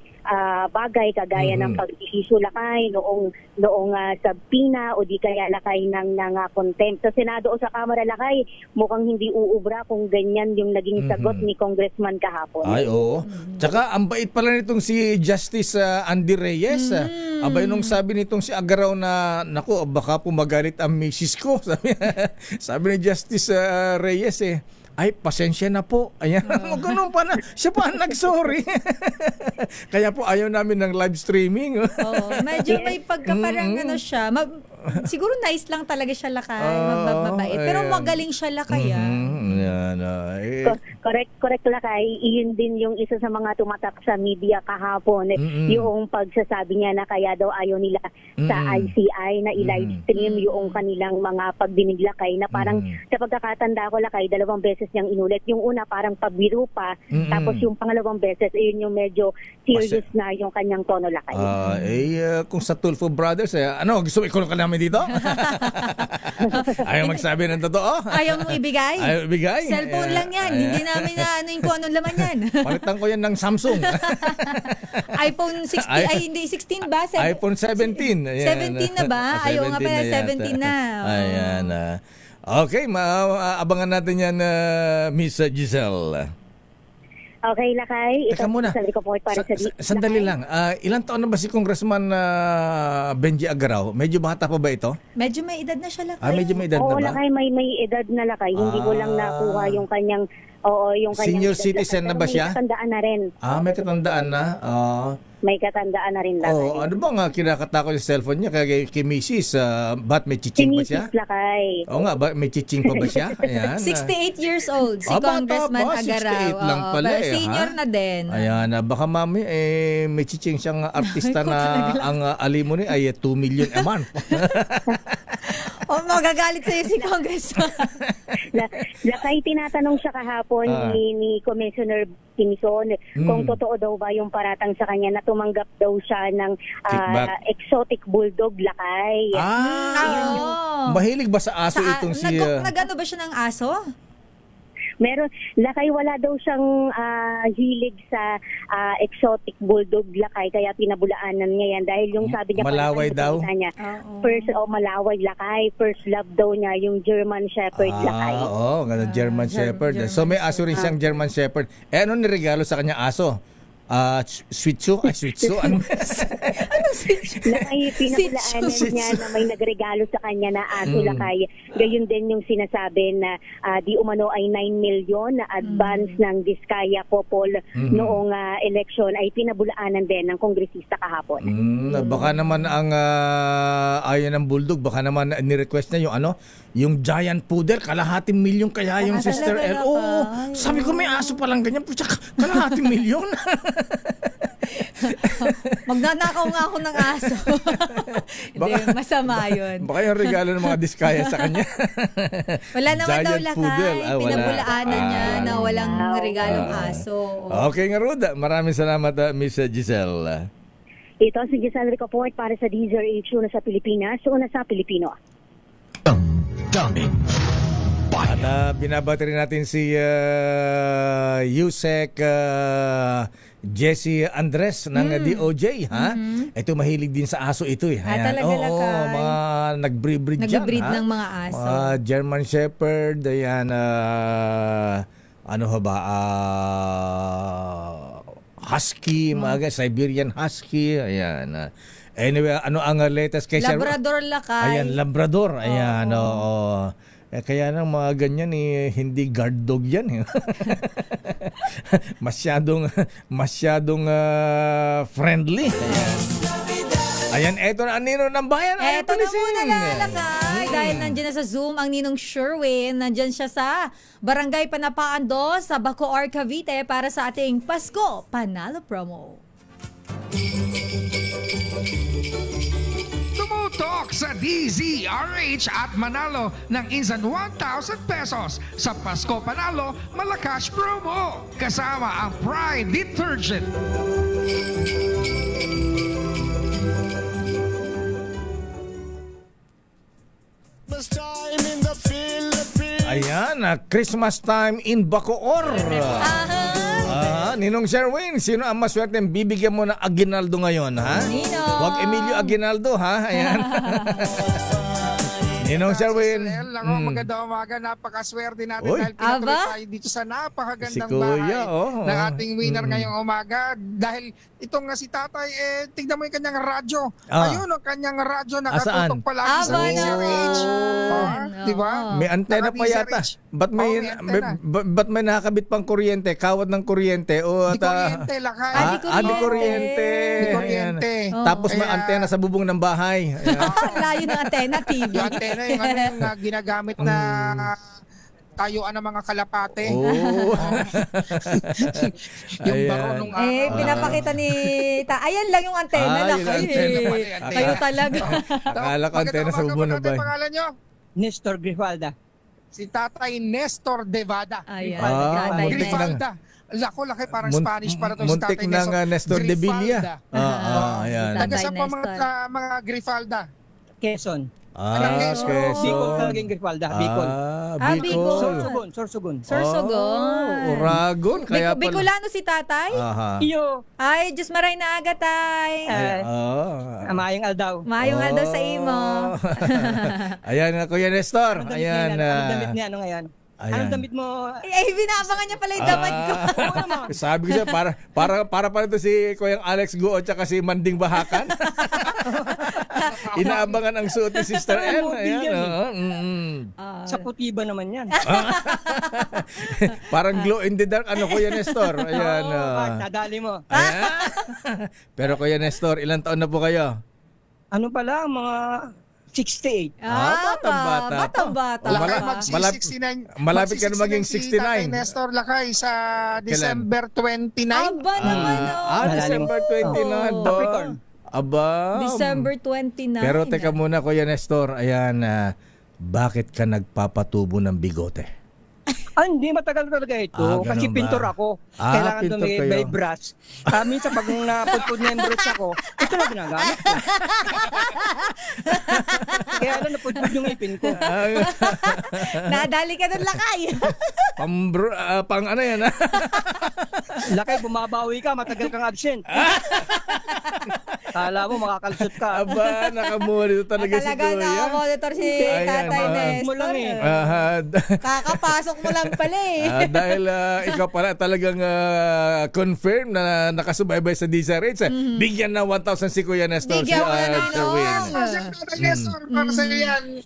J: bagay kagaya ng pag-issue Lakay noong sa PINA o di kaya Lakay ng contempt. Sa Senado o sa Kamara Lakay, mukhang hindi uubra kung ganyan yung naging sagot ni Congressman kahapon.
B: Ay, oo. Tsaka ang bait pala nitong si Justice Andy Reyes. Abay nung sabi nitong si Agaraw na, naku, baka pumagalit ang misis ko. Sabi ni Justice Reyes ay, pasensya na po. Ayan, ganun pa na. Siya pa ang nag-sorry. Kaya po ayaw namin ng live streaming.
G: Medyo may pagkaparang siya. Siguro nice lang talaga siya Lakay. Mababait. Pero magaling siya Lakay.
J: Correct Lakay. Iyon din yung isa sa mga tumatak sa media kahapon. Yung pagsasabi niya na kaya daw ayaw nila sa ICI na i-live stream yung kanilang mga pagdinig Lakay na parang sa pagkakatanda ko Lakay, 2 beses niyang inulit. Yung una parang pabiro pa, tapos yung pangalawang beses, ayun yung medyo serious na yung kanyang tono Lakay.
B: Kung sa Tulfo Brothers, gusto mo ikulong ka namin dito? Ayaw magsabi ng totoo?
G: Ayaw mo ibigay?
B: Ayaw ibigay?
G: Cellphone lang yan. Hindi namin kung anong laman yan.
B: Palitan ko yan ng Samsung.
G: iPhone 16, hindi 16 ba?
B: iPhone 17. Ayan.
G: 17 na ba? Ayaw nga pala, 17 na.
B: Ayan. Okay, abangan natin yan, Miss Giselle.
J: Okay, Lakay.
B: Teka muna. Sandali lang. Ilang taon na ba si Congressman Benji Agaraw? Medyo bata pa ba ito?
G: Medyo may edad na siya Lakay.
B: Medyo may edad na ba?
J: Oo, Lakay, may edad na Lakay. Hindi ko lang nakuha yung kanyang
B: senior citizen na ba siya?
J: May katandaan na rin.
B: May katandaan na?
J: May katandaan na rin Lakay.
B: Ano ba nga kinakatakot yung cellphone niya kay Mrs. Ba't may chiching ba siya?
J: Si Mrs. Lakay.
B: Oo nga, may chiching pa ba siya? Ayan.
G: 68 years old si Congressman Agaraw.
B: 68 lang pala
G: senior na din.
B: Ayan, baka mami may chiching siyang artista na ang alimony ay 2 million a month.
G: Magagalit sa'yo si Congressman.
J: Lakay, tinatanong siya kahapon ni Commissioner Timson kung totoo daw ba yung paratang sa kanya na tumanggap daw siya ng exotic bulldog Lakay.
B: Mahilig ba sa aso itong si...
G: Nag-ano ba siya ng aso?
J: Meron, Lakay, wala daw siyang hilig sa exotic bulldog Lakay, kaya pinabulaanan niya yan dahil yung sabi niya
B: Malaway daw?
J: Niya, Malaway Lakay, first love daw niya yung German Shepherd Lakay.
B: German Shepherd. So may aso rin siyang German Shepherd. Ano niregalo sa kanya aso? Shih Tzu? Shih Tzu? Ano
J: Shih Tzu? Lakay, pinabulaanan niya na may nagregalo sa kanya na aso Lakay. Gayon din yung sinasabi na di umano ay 9 million na advance ng Diskaya Popol noong election ay pinabulaanan din ng kongresista kahapon.
B: Baka naman ang ayaw ng bulldog, baka naman ni-request niya yung yung giant poodle, kalahating milyon kaya yung Sister L. Sabi ko may aso palang ganyan, kalahating milyon.
G: Magnanakaw nga ako ng aso. Hindi, masama yun.
B: Baka yung regalo ng mga Diskaya sa kanya.
G: Wala naman daw Lakay. Pinabulaanan niya na walang regalong aso.
B: Okay nga, Ruda. Maraming salamat, Miss Giselle.
J: Ito si Giselle Ricoport para sa DZRH, una sa Pilipinas, una sa Pilipino.
A: Daming bayan.
B: At binabati rin natin si Yusek Jesse Andres ng DOJ. Ito mahilig din sa aso ito.
G: Talaga Lakay.
B: Mga nag-breed dyan.
G: Nag-breed ng mga aso.
B: Mga German Shepherd, ayan, Husky, mga Siberian Husky, ayan. Anyway, ano ang latest kay
G: Labrador Lakay.
B: Ayan, Labrador. Ayan, kaya nang mga ganyan hindi guard dog yan. masyadong friendly. Ayan, eto na ang ninong ng bayan.
G: Eto na muna Lakay. Dahil nandiyan na sa Zoom ang ninong Sherwin. Nandiyan siya sa Barangay Panapaan 2 sa Bacoor, Cavite para sa ating Pasko Panalo Promo.
H: Tumutok sa DZRH at manalo ng instant 1,000 pesos sa Pasko Panalo Malacash Promo. Kasama ang Pride Detergent.
B: Ayan, Christmas time in Bacoor. Ninong Sherwin, sino ang maswerte bibigyan mo ng aguinaldo ngayon, ha?
G: Ninong.
B: Huwag Emilio Aguinaldo, ha? Ayan. Ninong Sherwin.
H: Magandang umaga. Napakaswerte natin dahil pinatuloy tayo dito sa napakagandang
B: si Kuya,
H: bahay ng ating winner ngayong umaga. Dahil itong si Tatay, tignan mo yung kanyang radyo. Ayun ang kanyang radyo nakatutok palagi sa DZRH. Diba?
B: May antena pa yata. Ba't may nakakabit pang kuryente? Kawad ng kuryente?
H: Di kuryente, lakay.
B: Di kuryente. Tapos may antena sa bubong ng bahay.
G: Layo ng antena, TV.
H: Yung antena, yung ginagamit na tayuan ng mga kalapate. Yung baro nung
G: pinapakita ni ayan lang yung antena. Kayo talaga.
B: Akala ko antena sa bubong ng bahay.
H: Pangalan nyo?
K: Nestor Grifalda.
H: Si Tatay Nestor Devada.
G: Grifalda.
H: Laki parang Spanish para to si Tatay
B: Muntik ng Nestor de Villa. Ayan.
H: Taga sa mga Grifalda?
K: Quezon.
B: Quezon.
K: Bicol talagang Grifalda. Bicol.
G: Bicol.
K: Sorsogon.
B: Uragon. Kaya pala.
G: Bicolano si Tatay?
K: Iyo.
G: Ay, Diyos maray na aga, Tay.
K: Mayong aldaw.
G: Mayong aldaw sa imo.
B: Ayan na, Kuya Nestor. Ayan.
K: Anong damit niya ngayon? Anong damit mo?
G: Binabangan niya pala yung damit ko.
B: Sabi ko siya, para pala ito si Kuyang Alex Guo at saka si Manding Bahakan. Inaabangan ang suot ni Sister L.
K: Sa puti ba naman yan?
B: Parang glow in the dark. Ano, Kuya Nestor? Ayan.
K: Nadali mo.
B: Pero Kuya Nestor, ilang taon na po kayo?
K: Ano pala, mga 68.
B: Batang bata.
H: Lakay mag-69.
B: Malapit ka na maging 69.
H: Si Tatay Nestor Lakay sa December 29.
G: Aba naman.
B: December 29.
K: Capricorn.
B: Aba.
G: December 29.
B: Pero teka muna, Kuya Nestor. Ayan, bakit ka nagpapatubo ng bigote?
K: Hindi, matagal talaga ito. Kasi pintor ako. Kailangan doon may brush. Minsan pag napudpud na yung brush ako, ito na ginagamit ko. Kaya lang napudpud yung ipin ko.
G: Nadali ka doon, Lakay.
B: Pang ano yan, ha?
K: Lakay, bumabawi ka, matagal kang absent. Kala mo makakalusot ka.
B: Aba, nakamonitor talaga si Kuya.
G: Talaga nakamonitor si Tatay Nestor. Kakapasok mo lang pala
B: dahil ikaw pala talagang confirm na nakasubaybay sa DZRH. Bigyan na 1,000 si Kuya Nestor.
G: Bigyan mo na
H: Tatay Nestor, para sa yan.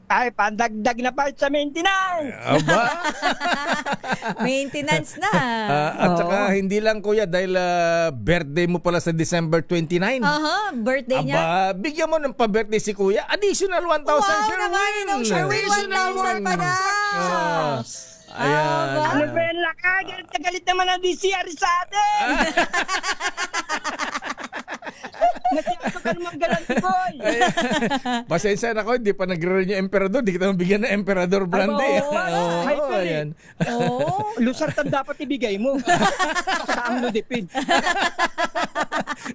K: Ay, pandagdag na part sa maintenance.
B: Aba.
G: Maintenance na.
B: At saka hindi lang, Kuya, dahil birthday mo pala sa December 29.
G: Birthday niya.
B: Aba, bigyan mo ng pa-birthday si Kuya. Additional 1,000, Sherwin.
G: Naman, additional 1,000 pa na.
B: Ayan.
K: Ano ba yan, Lakay? Galit naman ang DCR sa atin. Masyado ka naman galanti, boy.
B: Pasensya na ko, hindi pa nagre-renew yung Emperador. Di kita mabigyan ng Emperador brandy.
K: Ayan. Lusartan dapat ibigay mo. Sa ang ludipin.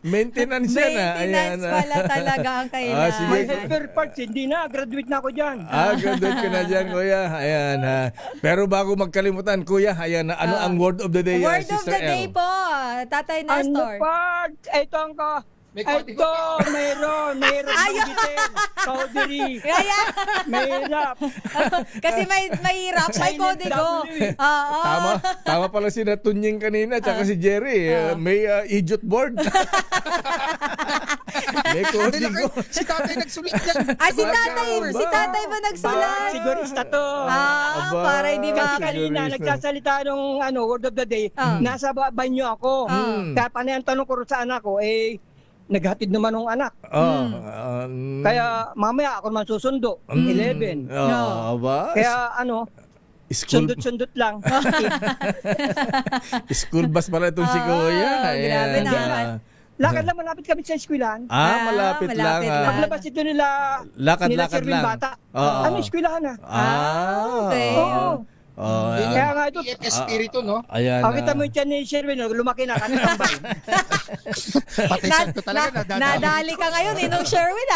B: Maintenance yan.
G: Maintenance pala talaga ang kailangan.
K: May helper parts, hindi na. Graduate na ako dyan.
B: Graduate ka na dyan, Kuya. Ayan. Pero bago magkalimutan, Kuya, ayan, ano ang word of the day,
G: word
B: Sister
G: of the day
B: L?
G: po, Tatay Nestor.
K: Ano part? Ito ang mayroon bigitin, powdery, mahirap.
G: Kasi may rap, may kodigo.
B: Tama pala si Natunying kanina, tsaka si Jerry. May idiot board. May kodigo.
H: Si Tatay nagsulit yan.
G: Si Tatay ba nagsulat?
K: Sigurista to.
G: Para hindi
K: kanina nagsasalita nung word of the day, nasa banyo ako. Kaya panay ang tanong ko sa anak ko, naghatid naman ng anak. Kaya mamaya ako naman susundo. 11. Kaya sundot-sundot lang.
B: School bus pala itong si Kuya.
G: Grabe na.
K: lakad lang, malapit kami sa eskwelahan.
B: Malapit lang.
K: Paglabas ito nila
B: lakad lang.
K: Bata. Eskwelahan na.
G: Okay.
K: Oo. Kaya nga ito,
H: espiritu, no?
B: Ayan.
K: Kita mo yung tiyan ni Sherwin, lumaki na kami tambay.
H: Patisan ko talaga,
G: nadali ka ngayon, Ninong Sherwin,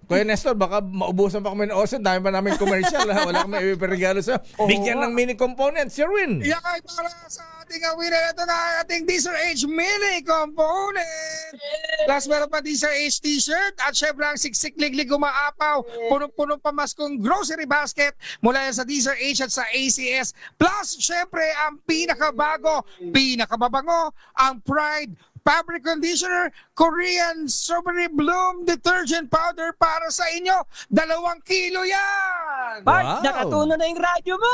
B: Kuya Nestor, baka maubusan pa kami ng oso. Dami pa namin commercial. Wala kami ipiregalo sa bigyan ng mini component, Sherwin.
H: Yakay para sa ating winner. Ito na ating Deezer H mini component. Plus meron pa Deezer H t-shirt at syempre ang siksik-liglig umaapaw. Punong-punong pamaskong grocery basket mula yan sa Deezer H at sa ACS. Plus syempre ang pinakabago, pinakababango, ang Pride Fabric Conditioner, Korean Strawberry Bloom Detergent Powder para sa inyo. 2 kilo yan!
K: Bart, nakatuno na yung radyo mo.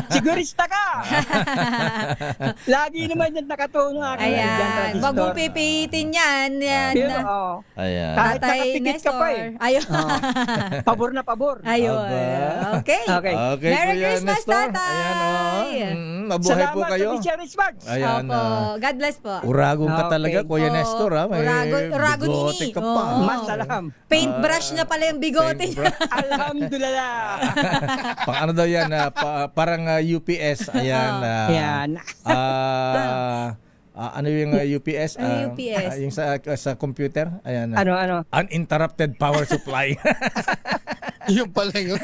K: Sigurista ka. Lagi naman yan nakatuno.
G: Ayan. Wag mong pipitin yan.
B: Ayan.
K: Kahit nakapikit ka pa eh.
G: Ayun.
K: Pabor na pabor.
G: Ayun. Okay. Merry Christmas, Tatay.
B: Ayan, mabuhay po kayo.
G: Ayan. God bless po.
B: Uragong ka talaga, Kuya Nestor.
G: Urago nini.
B: Ka pa.
K: Masalam.
G: Paintbrush na pala yung bigote.
K: Alhamdulillah.
B: Pang ano daw yan, parang UPS. Ayan. Ano yung UPS?
G: UPS?
B: Yung sa computer. Ayan.
K: Ano?
B: Uninterrupted power supply.
H: Yung pala yun.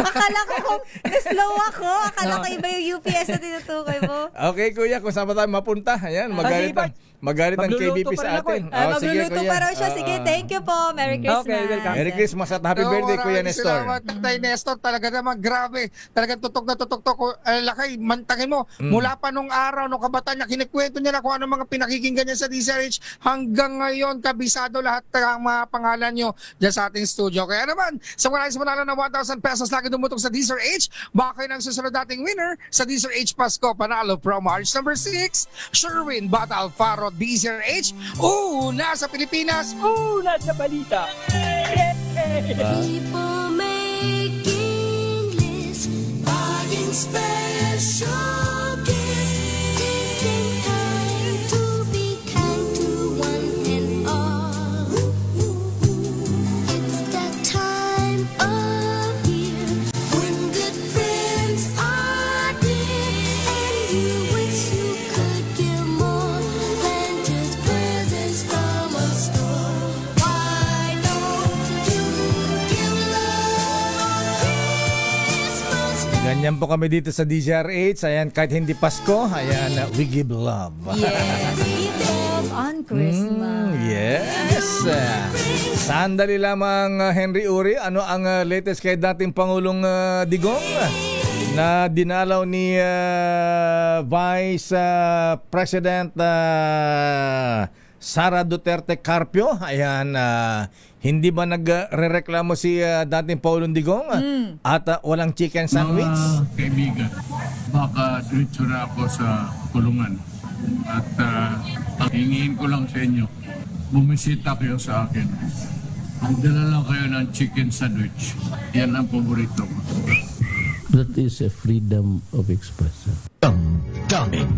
G: Akala ko kung slow ako. Akala ko iba yung UPS na tinutukoy mo.
B: Okay, Kuya, kung saan ba tayo mapunta? Ayan, magalit ang KBP sa atin.
G: Magluluto pa raw siya. Sige, thank you po. Merry Christmas.
K: Okay, welcome.
B: Merry Christmas at happy birthday, Kuya Nestor.
H: Salamat, Tatay Nestor. Talaga naman, grabe. Talagang tutok na tutok. Lakay, mantangin mo. Mula pa nung araw, nung kabataan niya, kinikwento niya na kung ano mga pinakikinggan niya sa DZRH. Hanggang ngayon, kabisado lahat ng mga pangalan niyo dyan sa ating studio. Kaya naman, sa mga nais manalo ng 1,000 pesos lagi dumutok sa DZRH, baka kayo ng susunod nating winner sa DZRH Pasko Panalo Pro March number 6, Sherwin Bata Alfaro, DZRH, nasa Pilipinas,
K: nasa balita.
L: People making lists, buying special gifts, taking time to be kind to one and all. It's that time of year when good friends are dear, and you wish you could give more than just presents from a store. Why don't you give love Christmas Day?
B: Ganyan po kami dito sa DZRH. Ayan, kahit hindi Pasko, ayan, we give love.
G: Yes, give love on Christmas.
B: Yes. Sandali lamang, Henry Uri. Ano ang latest kay dating Pangulong Digong na dinalaw ni Vice President Sara Duterte Carpio? Ayan, hindi ba nagrereklamo si dating Pangulong Digong at walang chicken sandwich?
M: Kaibigan, baka diretso na ako sa kulungan. At hingin ko lang sa inyo, bumisita kayo sa akin. Magdala lang kayo ng chicken sandwich. Yan ang paborito ko.
N: That is a freedom of expression.
A: Damdamin.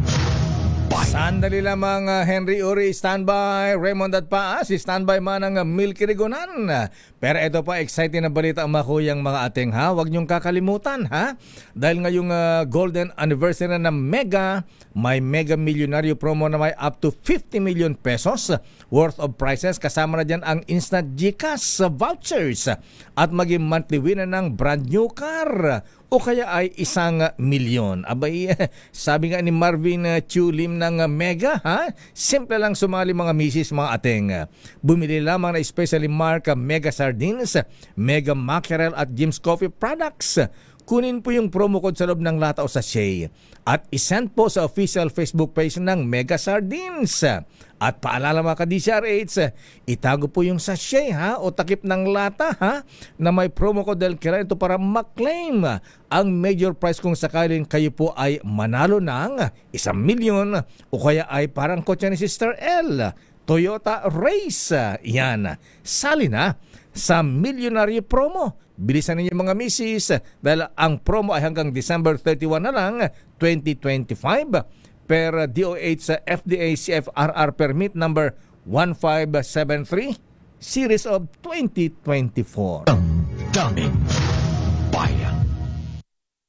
B: Sandali lamang, Henry Uri, standby. Raymond at Paas, standby man ang Milky Rigonan. Pero ito pa, exciting na balita ang makuyang mga ating ha. Huwag niyong kakalimutan ha. Dahil ngayong golden anniversary na Mega, may Mega Millionaire promo na may up to 50 million pesos worth of prizes. Kasama na dyan ang instant GCash vouchers at maging monthly winner ng brand new car o kaya ay 1 milyon. Abay, sabi nga ni Marvin Chu Lim ng Mega, ha? Simple lang sumali mga misis, mga ating. Bumili lamang na especially mark Mega Sardines, Mega Mackerel at Jim's Coffee products. Kunin po yung promo code sa loob ng lata o sachet at isend po sa official Facebook page ng Mega Sardines. At paalala mga ka-DZRH, itago po yung sachet ha o takip ng lata ha na may promo code dahil kailangan ito para maklaim ang major prize kung sakaling kayo po ay manalo ng 1 milyon o kaya ay parang kotse ni Sister L, Toyota Race. Yan, sali na sa Millionaire promo. Bilisan ninyo mga misis dahil ang promo ay hanggang December 31 na lang, 2025. per DOH sa FDA CFRR permit number 1573 series of 2024.
A: Daming bayan.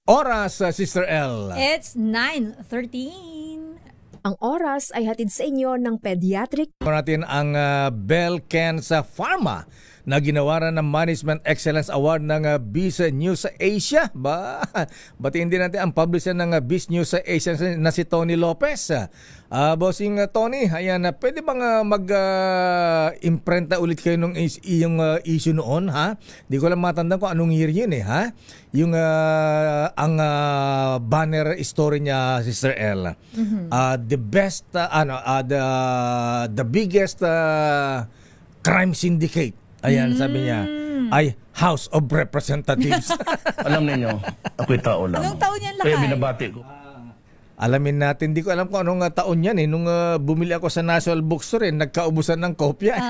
B: Oras, Sister L.
G: It's 9:13.
O: Ang oras ay hatid sa inyo ng Pediatric.
B: Natin ang Belkens Pharma na ginawaran ng Management Excellence Award ng Biz News Asia. Batiin din natin ang publisher ng Biz News Asia na si Tony Lopez. Bossing Tony, ayan, pwede bang imprenta ulit kayo ng iyong issue noon, ha? Di ko lang matandaan kung anong year yun, ha? Yung ang banner story niya, Sister L. The best, the biggest crime syndicate. Ayan, sabi niya, ay House of Representatives.
N: Alam niyo, ako'y tao lang.
G: Anong taon yan, Lakay?
N: Kaya binabati ko.
B: Alamin natin, di ko alam kung anong taon yan. Nung bumili ako sa National Bookstore, nagkaubusan ng kopya.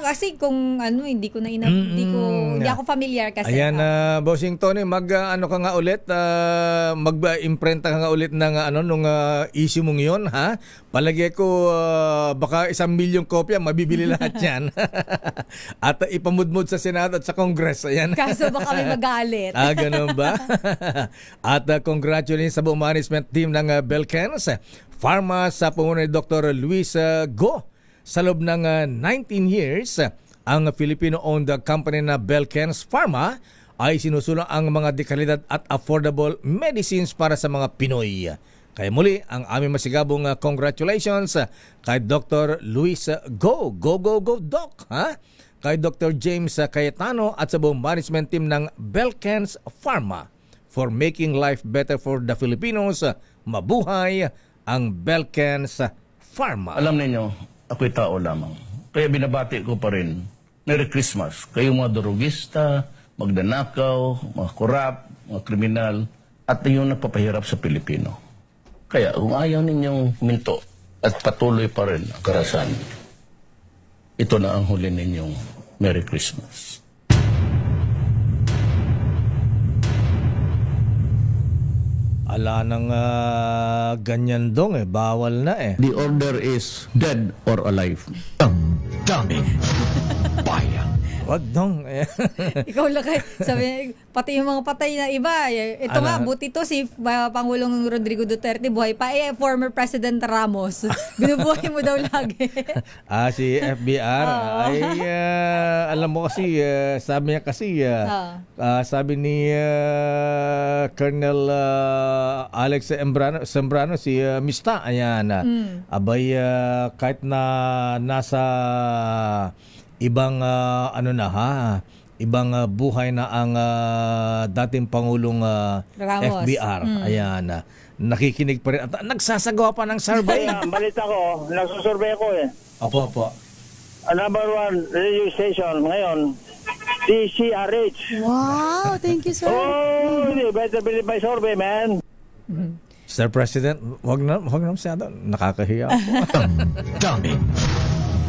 G: Kasi kung hindi ko na hindi ako familiar kasi.
B: Ayan, Bossing Tony, ano ka nga ulit, mag-imprenta ka nga ulit ng nung issue mong yun, ha? Palagay ko baka 1 milyong kopya, mabibili lahat yan. At ipamudmud sa Senado at sa Congress. Ayan.
G: Kaso baka may magalit.
B: Ganun ba? At congratulations sa buong management team ng Belkens Pharma sa pamumuno ni Dr. Luis Go. Sa loob ng 19 years, ang Filipino-owned company na Belkens Pharma ay sinusulong ang mga dekalidad at affordable medicines para sa mga Pinoy. Kaya muli, ang aming masigabong congratulations kay Dr. Luis Go. Go, go, go, Doc! Ha? Kay Dr. James Cayetano at sa buong management team ng Belkens Pharma for making life better for the Filipinos. Mabuhay ang Belkens Pharma.
N: Alam niyo, ako'y tao lamang. Kaya binabati ko pa rin, Merry Christmas. Kayong mga durugista, magdanakaw, mga korap, mga kriminal, at yung nagpapahirap sa Pilipino. Kaya kung ayaw ninyong minto at patuloy pa rin ang karasan, ito na ang huli ninyong Merry Christmas.
B: Ala nang ganyan dong bawal na
N: The order is dead or alive.
A: Daming bayan.
B: Wag dong.
G: Ikaw lang sabi, pati yung mga patay na iba. Ito nga, buti to si Pangulong Rodrigo Duterte, buhay pa. Former President Ramos. Binubuhay mo daw lagi.
B: Si FBR. Alam mo kasi, sabi niya kasi, sabi ni Colonel Alex Sembrano, si Mista, ayan, abay, kahit na nasa ibang ibang buhay na ang dating Pangulong FBR. Ayan, nakikinig pa rin at nagsasagawa pa ng survey.
P: Balita ko, nagsusurvey ako
B: Opo.
P: Number 1 radio station ngayon, DCRH.
G: Wow, thank you, sir.
P: You better believe my survey, man.
B: Sir President, wag na masyado. Nakakahiya po.
A: Daming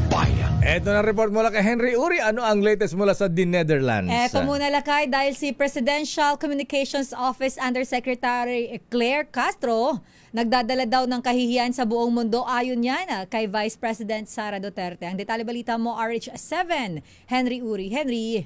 A: bayan.
B: Eto na report mula kay Henry Uri. Ano ang latest mula sa The Netherlands?
G: Eto muna, Lakay, dahil si Presidential Communications Office Undersecretary Claire Castro nagdadala daw ng kahihiyan sa buong mundo ayon yan kay Vice President Sara Duterte. Ang detalye balita mo, RH7, Henry Uri. Henry.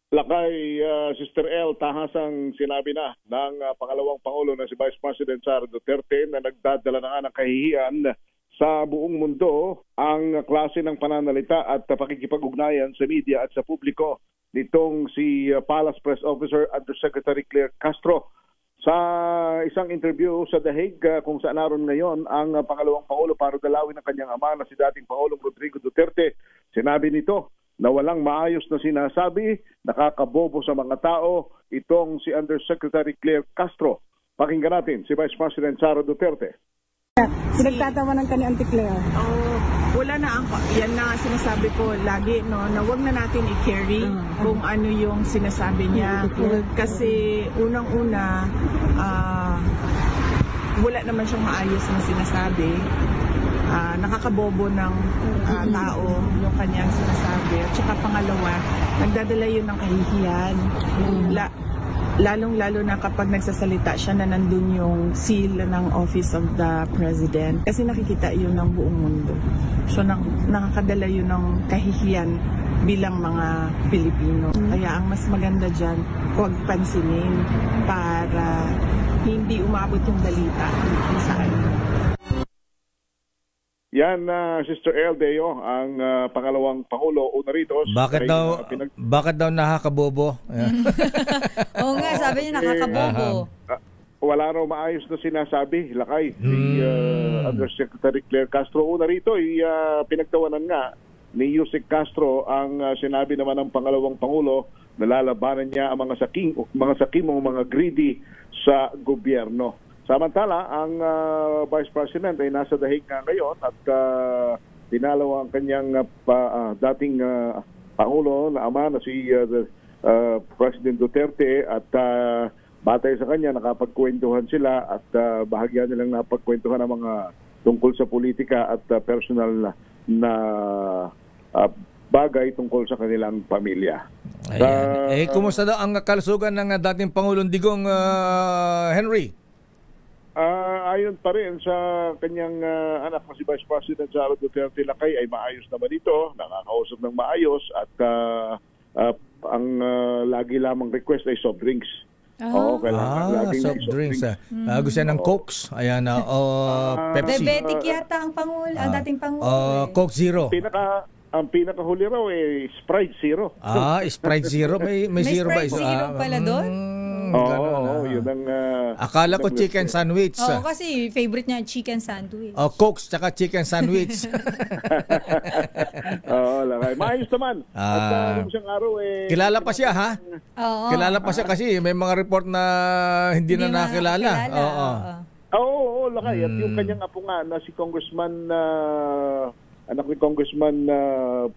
Q: Lakay, Sister L, tahasang sinabi na ng pangalawang Pangulo na si Vice President Sara Duterte na nagdadala na nga ng kahihiyan sa buong mundo ang klase ng pananalita at pakikipag-ugnayan sa media at sa publiko nitong si Palace Press Officer Undersecretary Claire Castro. Sa isang interview sa The Hague kung saan naroon ngayon ang pangalawang Pangulo para dalawin ng kanyang ama na si dating Pangulong Rodrigo Duterte, sinabi nito na walang maayos na sinasabi, nakakabobo sa mga tao itong si Undersecretary Claire Castro. Pakinggan natin si Vice President Sara Duterte.
R: Pinagtatawanan ka ni Auntie Claire. Wala na yan na sinasabi ko lagi, no, na wag na natin i-carry kung ano yung sinasabi niya. Kasi unang-una, wala naman siyang maayos na sinasabi. Nakakabobo ng tao yung kanyang sinasabi. At saka pangalawa, nagdadala yun ng kahihiyan. lalong-lalo na kapag nagsasalita siya na nandun yung seal ng Office of the President. Kasi nakikita yun ng buong mundo. So nakakadala yun ng kahihiyan bilang mga Pilipino. Kaya ang mas maganda dyan, huwag pansinin para hindi umabot yung balita kung saan.
Q: Yan, Sister El Deo, ang pangalawang Pangulo. Una rito.
B: Bakit daw nakakabobo?
G: Oo nga, sabi niya nakakabobo.
Q: Wala raw maayos na sinasabi, Lakay. Si Undersecretary Claire Castro. Una rito, pinagtawanan nga ni Yusek Castro ang sinabi naman ng pangalawang Pangulo na lalabanan niya ang mga sakim o mga greedy sa gobyerno. Samantala, ang Vice President ay nasa dahig nga ngayon at dinalaw ang kanyang dating Pangulo na ama na si President Duterte at batay sa kanya nakapagkwentuhan sila at bahagya nilang napagkwentuhan ang mga tungkol sa politika at personal na bagay tungkol sa kanilang pamilya.
B: Kumusta daw ang kalusugan ng dating Pangulong Digong, Henry?
Q: Ayon pa rin sa kanyang anak na si Vice President Sara Duterte Lakay ay maayos naman ito, nakakausap ng maayos at ang lagi lamang request ay soft drinks. Oo, kailangan laging
B: soft drinks. Gusto siya ng Cokes, ayan, Pepsi.
G: Diabetic yata ang dating Pangulo.
B: Coke Zero.
Q: Ang pinakahuli raw ay Sprite Zero.
B: Sprite Zero. May zero ba?
G: May Sprite Zero pala doon?
Q: Oo, yun ang...
B: akala ko chicken sandwich.
G: Oo, kasi favorite niya chicken sandwich.
B: Cokes tsaka chicken sandwich.
Q: Oo, Lakay. Maayos naman. At isang araw
B: kilala pa siya, ha?
G: Oo.
B: Kilala pa siya kasi may mga report na hindi na nakilala.
Q: Oo, Lakay. At yung kanyang apo nga na si Congressman anak ni Congressman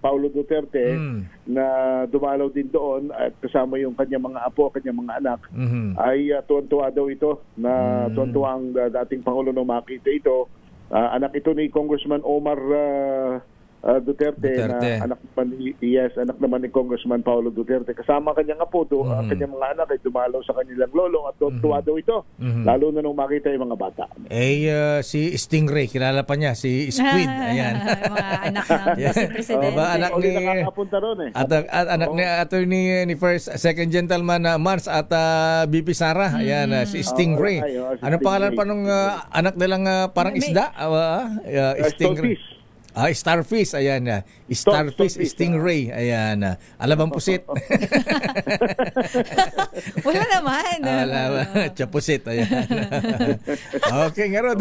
Q: Paulo Duterte na dumalaw din doon at kasama yung kanyang mga apo, kanyang mga anak ay tuwan-tuwa daw ito na tuwan-tuwa ang dating Pangulo nung makita ito. Anak ito ni Congressman Omar Duterte na anak naman ni Congressman Paulo Duterte. Kasama kanyang apo, kanyang mga anak ay dumalaw sa kanilang lolo at tuwa daw ito. Lalo na nung makita yung mga bata.
B: Si Stingray, kilala pa niya, si Squid. Ayan.
G: Mga anak ng presidente.
Q: Anak ni nakakapunta ron
B: At anak ni attorney ni Second Gentleman Mars at BP Sara. Ayan, si Stingray. Anong pangalan pa nung anak nilang parang isda? Stingray. Starfish, ayan na. Starfish, Stingray, ayan na. Alabang pusit.
G: Wala naman.
B: Chapusit, ayan. Okay, nga Rod.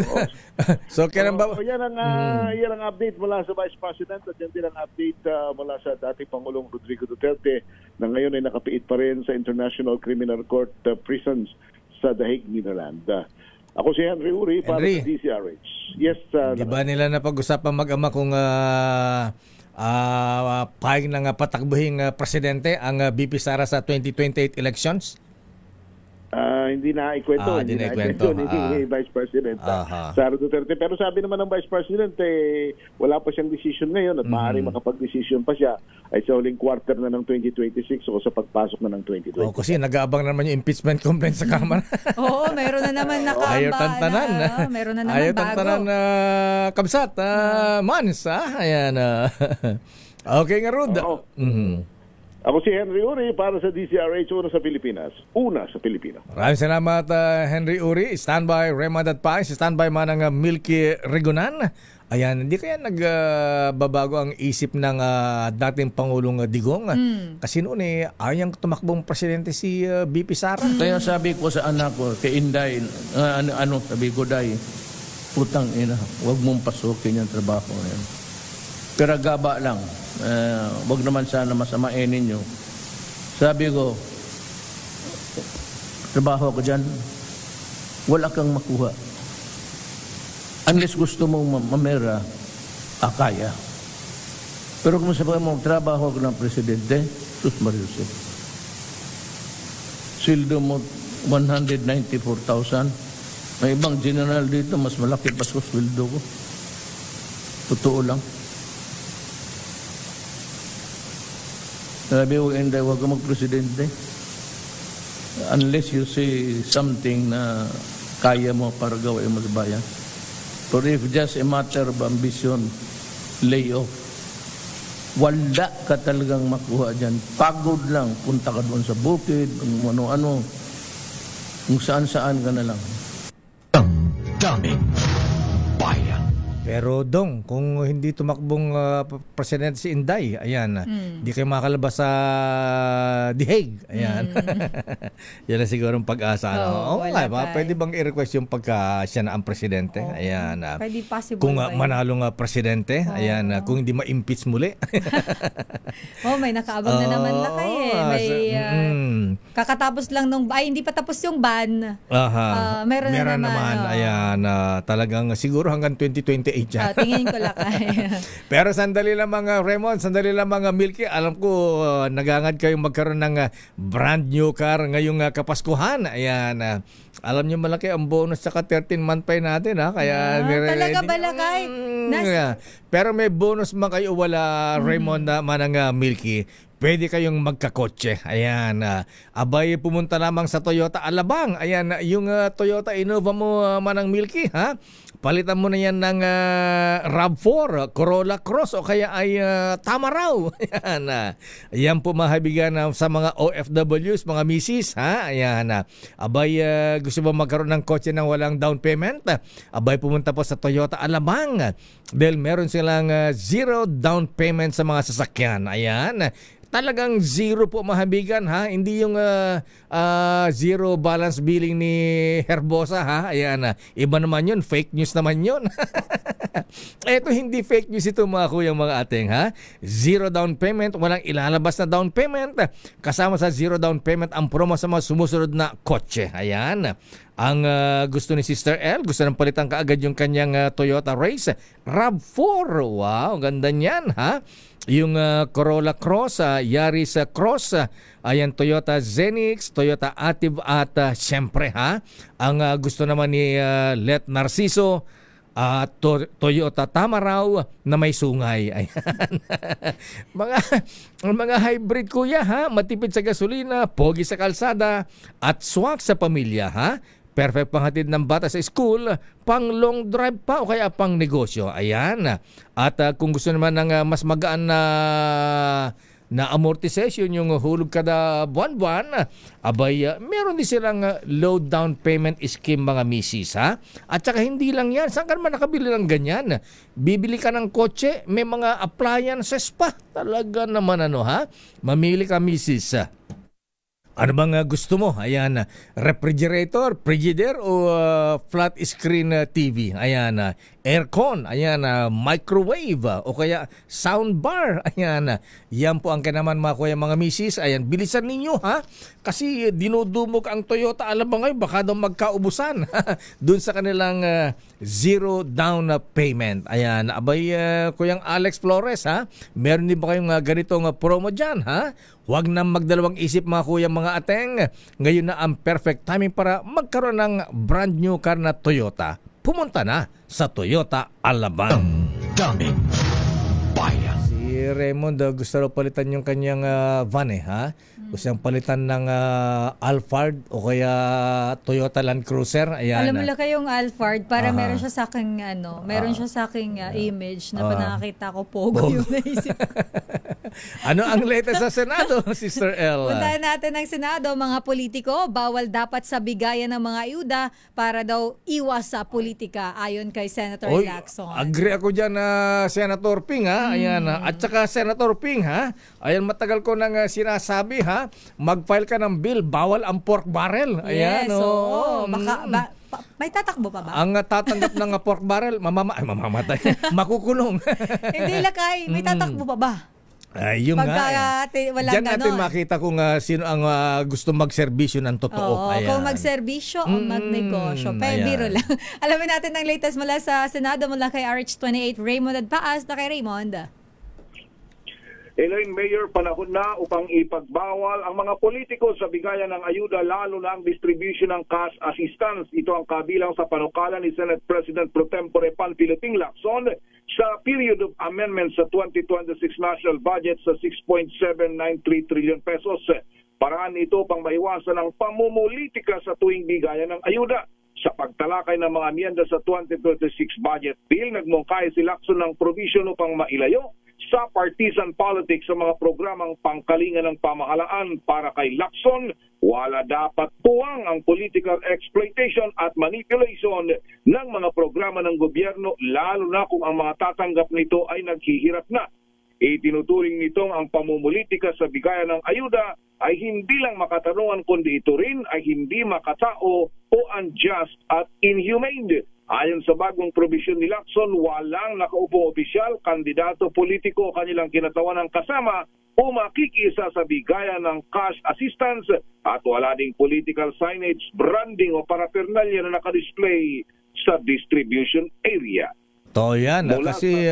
B: So, kailan ba?
Q: Yan ang update mula sa Vice President at yan din ang update mula sa dating Pangulong Rodrigo Duterte na ngayon ay nakapiit pa rin sa International Criminal Court prisons sa The Hague, Netherlands. Ako si Henry Uri para sa DCRH. Yes,
B: di ba nila napag-usapan mag-ama kung pahing ng patakbuhing presidente ang BP Sara sa 2028 elections?
Q: Hindi na ikwento.
B: Hindi na ikwento.
Q: Ni Vice President Sara Duterte. Pero sabi naman ng Vice President, wala pa siyang decision ngayon at maaaring makapag-decision pa siya ay sa huling quarter na ng 2026 o sa pagpasok na ng 2028.
B: Kasi nag-aabang naman yung impeachment complaint sa Kamara.
G: Oo, meron na naman nakaamba.
B: Ayaw tantanan.
G: Meron na naman
B: ayaw
G: bago.
B: tantanan kabsat. Mans. Ayan. Okay nga, Rod.
Q: Ako si Henry Uri para sa DCRH, una sa Pilipinas. Una sa Pilipino.
B: Maraming salamat, Henry Uri. Standby, Raymond at Pais. Standby man ang Milky Regonan. Ayan, hindi kaya nagbabago ang isip ng dating Pangulong Digong? Kasi noon ayang tumakbong presidente si BP Sara.
N: Kaya sabi ko sa anak ko, kay Inday, sabi ko, Day, putang ina, huwag mong pasukin yung trabaho ngayon. Pero gaba lang. Wag naman sana masamain ninyo. Sabi ko, trabaho ko dyan, wala kang makuha. Unless gusto mong mamera, kaya. Pero kung sabi mo, trabaho ko ng presidente, sus Mariusip. Sildo mo 194,000. May ibang general dito, mas malaki pa sa sildo ko. Totoo lang. Sabi ko, hindi, huwag ka mag-presidente. unless you say something na kaya mo para gawin mo sa bayan. But if just a matter of ambition, lay off. Wala ka talagang makuha dyan. Pagod lang. Punta ka doon sa bukid, kung ano-ano. Kung saan-saan ka na lang.
A: Daming bayan.
B: Pero Dong, kung hindi tumakbong presidente si Inday, ayan, di kayo makalabas sa The Hague. Ayan. Yan na siguro ang pag-asa. Pwede bang i-request yung pagka siya na ang presidente? Ayan.
G: Pwede possible
B: kung
G: ba yun?
B: manalo nga presidente, ayan, kung hindi ma-impeach muli.
G: May nakaabang na naman na kayo kakatapos lang nung, hindi pa tapos yung ban. Meron na naman.
B: Ayan, talagang siguro hanggang 2028 yan.
G: Tingin ko lakay.
B: Pero sandali lang mga Raymond, sandali lang mga Milky. Alam ko, nagangad kayong magkaroon ng brand new car ngayong Kapaskuhan. Ayan, alam niyo malaki ang bonus sa 13-month pay natin. Kaya
G: talaga ba lakay?
B: Pero may bonus man kayo wala, Raymond, na manang Milky. Pwede kayong magkakotse. Ayan. Abay, pumunta lamang sa Toyota Alabang. Ayan, yung Toyota Innova mo, manang Milky, ha? Palitan mo na yan ng RAV4, Corolla Cross o kaya ay tama raw. Ayan. Ayan po mahabigan sa mga OFWs, mga misis, ha? Ayan. Abay, gusto ba magkaroon ng kotse ng walang down payment? Abay, pumunta po sa Toyota Alabang. Dahil meron silang zero down payment sa mga sasakyan. Ayan. Talagang zero po mahabigan, ha? Hindi yung zero balance billing ni Herbosa, ha? Ayan, iba naman yun, fake news naman yun. Eto hindi fake news ito mga kuyang mga ating, ha? Zero down payment, walang ilalabas na down payment. Kasama sa zero down payment ang promo sa mga sumusunod na kotse. Ayan. Ang gusto ni Sister L, gusto nang palitan kaagad yung kanyang Toyota Race RAV4. Wow, ganda niyan, ha? Yung Corolla Cross, Yaris Cross, ayan, Toyota Zenix, Toyota Active at syempre, ha? Ang gusto naman ni Let Narciso, Toyota Tamaraw na may sungay. Ayan. mga hybrid kuya, ha? Matipid sa gasolina, pogi sa kalsada at swak sa pamilya, ha? Perfect panghatid ng bata sa school, pang long drive pa o kaya pang negosyo. Ayan. At kung gusto naman ng mas magaan na amortization, yung hulog kada buwan-buwan, abay, meron din silang low down payment scheme mga misis, ha? At saka hindi lang yan. Saan ka naman nakabili ng ganyan? Bibili ka ng kotse, may mga appliances pa. Talaga naman ha? Mamili ka misis. Ano bang gusto mo? Ayan, refrigerator, frigidaire o flat screen TV? Ayan, aircon, ayan, microwave o kaya soundbar. Ayan, yan po ang kanaman mga kuya mga misis. Ayan, bilisan ninyo, ha? Kasi dinudumog ang Toyota Alabang ngayon, baka daw magkaubusan doon sa kanilang zero down payment. Ayan, abay, kuyang Alex Flores, ha? Meron din ba kayong ganitong promo dyan, ha? Huwag na magdalawang isip mga kuya mga ateng. Ngayon na ang perfect timing para magkaroon ng brand new car na Toyota. Pumunta na sa Toyota Alabang.
A: Daming bayan.
B: Si Raymond gusto raw palitan yung kanyang van, ha? Gusto niyang palitan ng Alphard o kaya Toyota Land Cruiser. Ayan.
G: Alam mo lang kayong Alphard, para meron siya sa aking, meron siya sa aking image na nakakita ko, pogo yung naisip.
B: Ano ang latest sa Senado, Sister L?
G: Puntahan natin ang Senado, mga politiko, bawal dapat sa bigayan ng mga ayuda para daw iwas sa politika, ayon kay Senator Lacson.
B: Agree ako dyan, Senator Ping, ha? Ayan, at saka Senator Ping, ha? Ayan, matagal ko nang sinasabi, ha? Mag-file ka ng bill, bawal ang pork barrel. Ayan,
G: yes, may tatakbo pa ba?
B: Ang tatanggap ng pork barrel, mamamatay. Makukulong.
G: Hindi lakay, may tatakbo pa ba?
B: Yung nga. Diyan natin makita kung sino ang gusto magserbisyo ng totoo.
G: Kung magserbisyo o magnegosyo. Pero biro lang. Alamin natin ang latest mula sa Senado mula kay RH28 Raymond Adpaas. Na kay Raymond.
Q: Elaine, Mayor, panahon na upang ipagbawal ang mga politiko sa bigayan ng ayuda, lalo na ang distribution ng cash assistance. Ito ang kabilang sa panukalan ni Senate President Pro Tempore Panfilo Ting Lacson sa period of amendments sa 2026 national budget sa 6.793 trillion pesos.
S: Paraan ito pang maiwasan ang pamumulitika sa tuwing bigayan ng ayuda. Sa pagtalakay ng mga miyenda sa 2026 budget bill, nagmungkay si Lacson ng provision upang mailayo sa partisan politics sa mga programang pangkalingan ng pamahalaan. Para kay Lacson, wala dapat tuwang ang political exploitation at manipulation ng mga programa ng gobyerno, lalo na kung ang mga tatanggap nito ay naghihirap na. Itinuturing nitong ang pamumulitika sa bigayan ng ayuda ay hindi lang makatarungan kundi ito rin ay hindi makatao o unjust at inhumane. Ayon sa bagong probisyon ni Lacson, walang nakaupong opisyal, kandidato, politiko o kanilang kinatawan ng kasama o makikisa sa bigayan ng cash assistance at wala ding political signage, branding o paraphernalia na nakadisplay sa distribution area.
B: To yan, kasi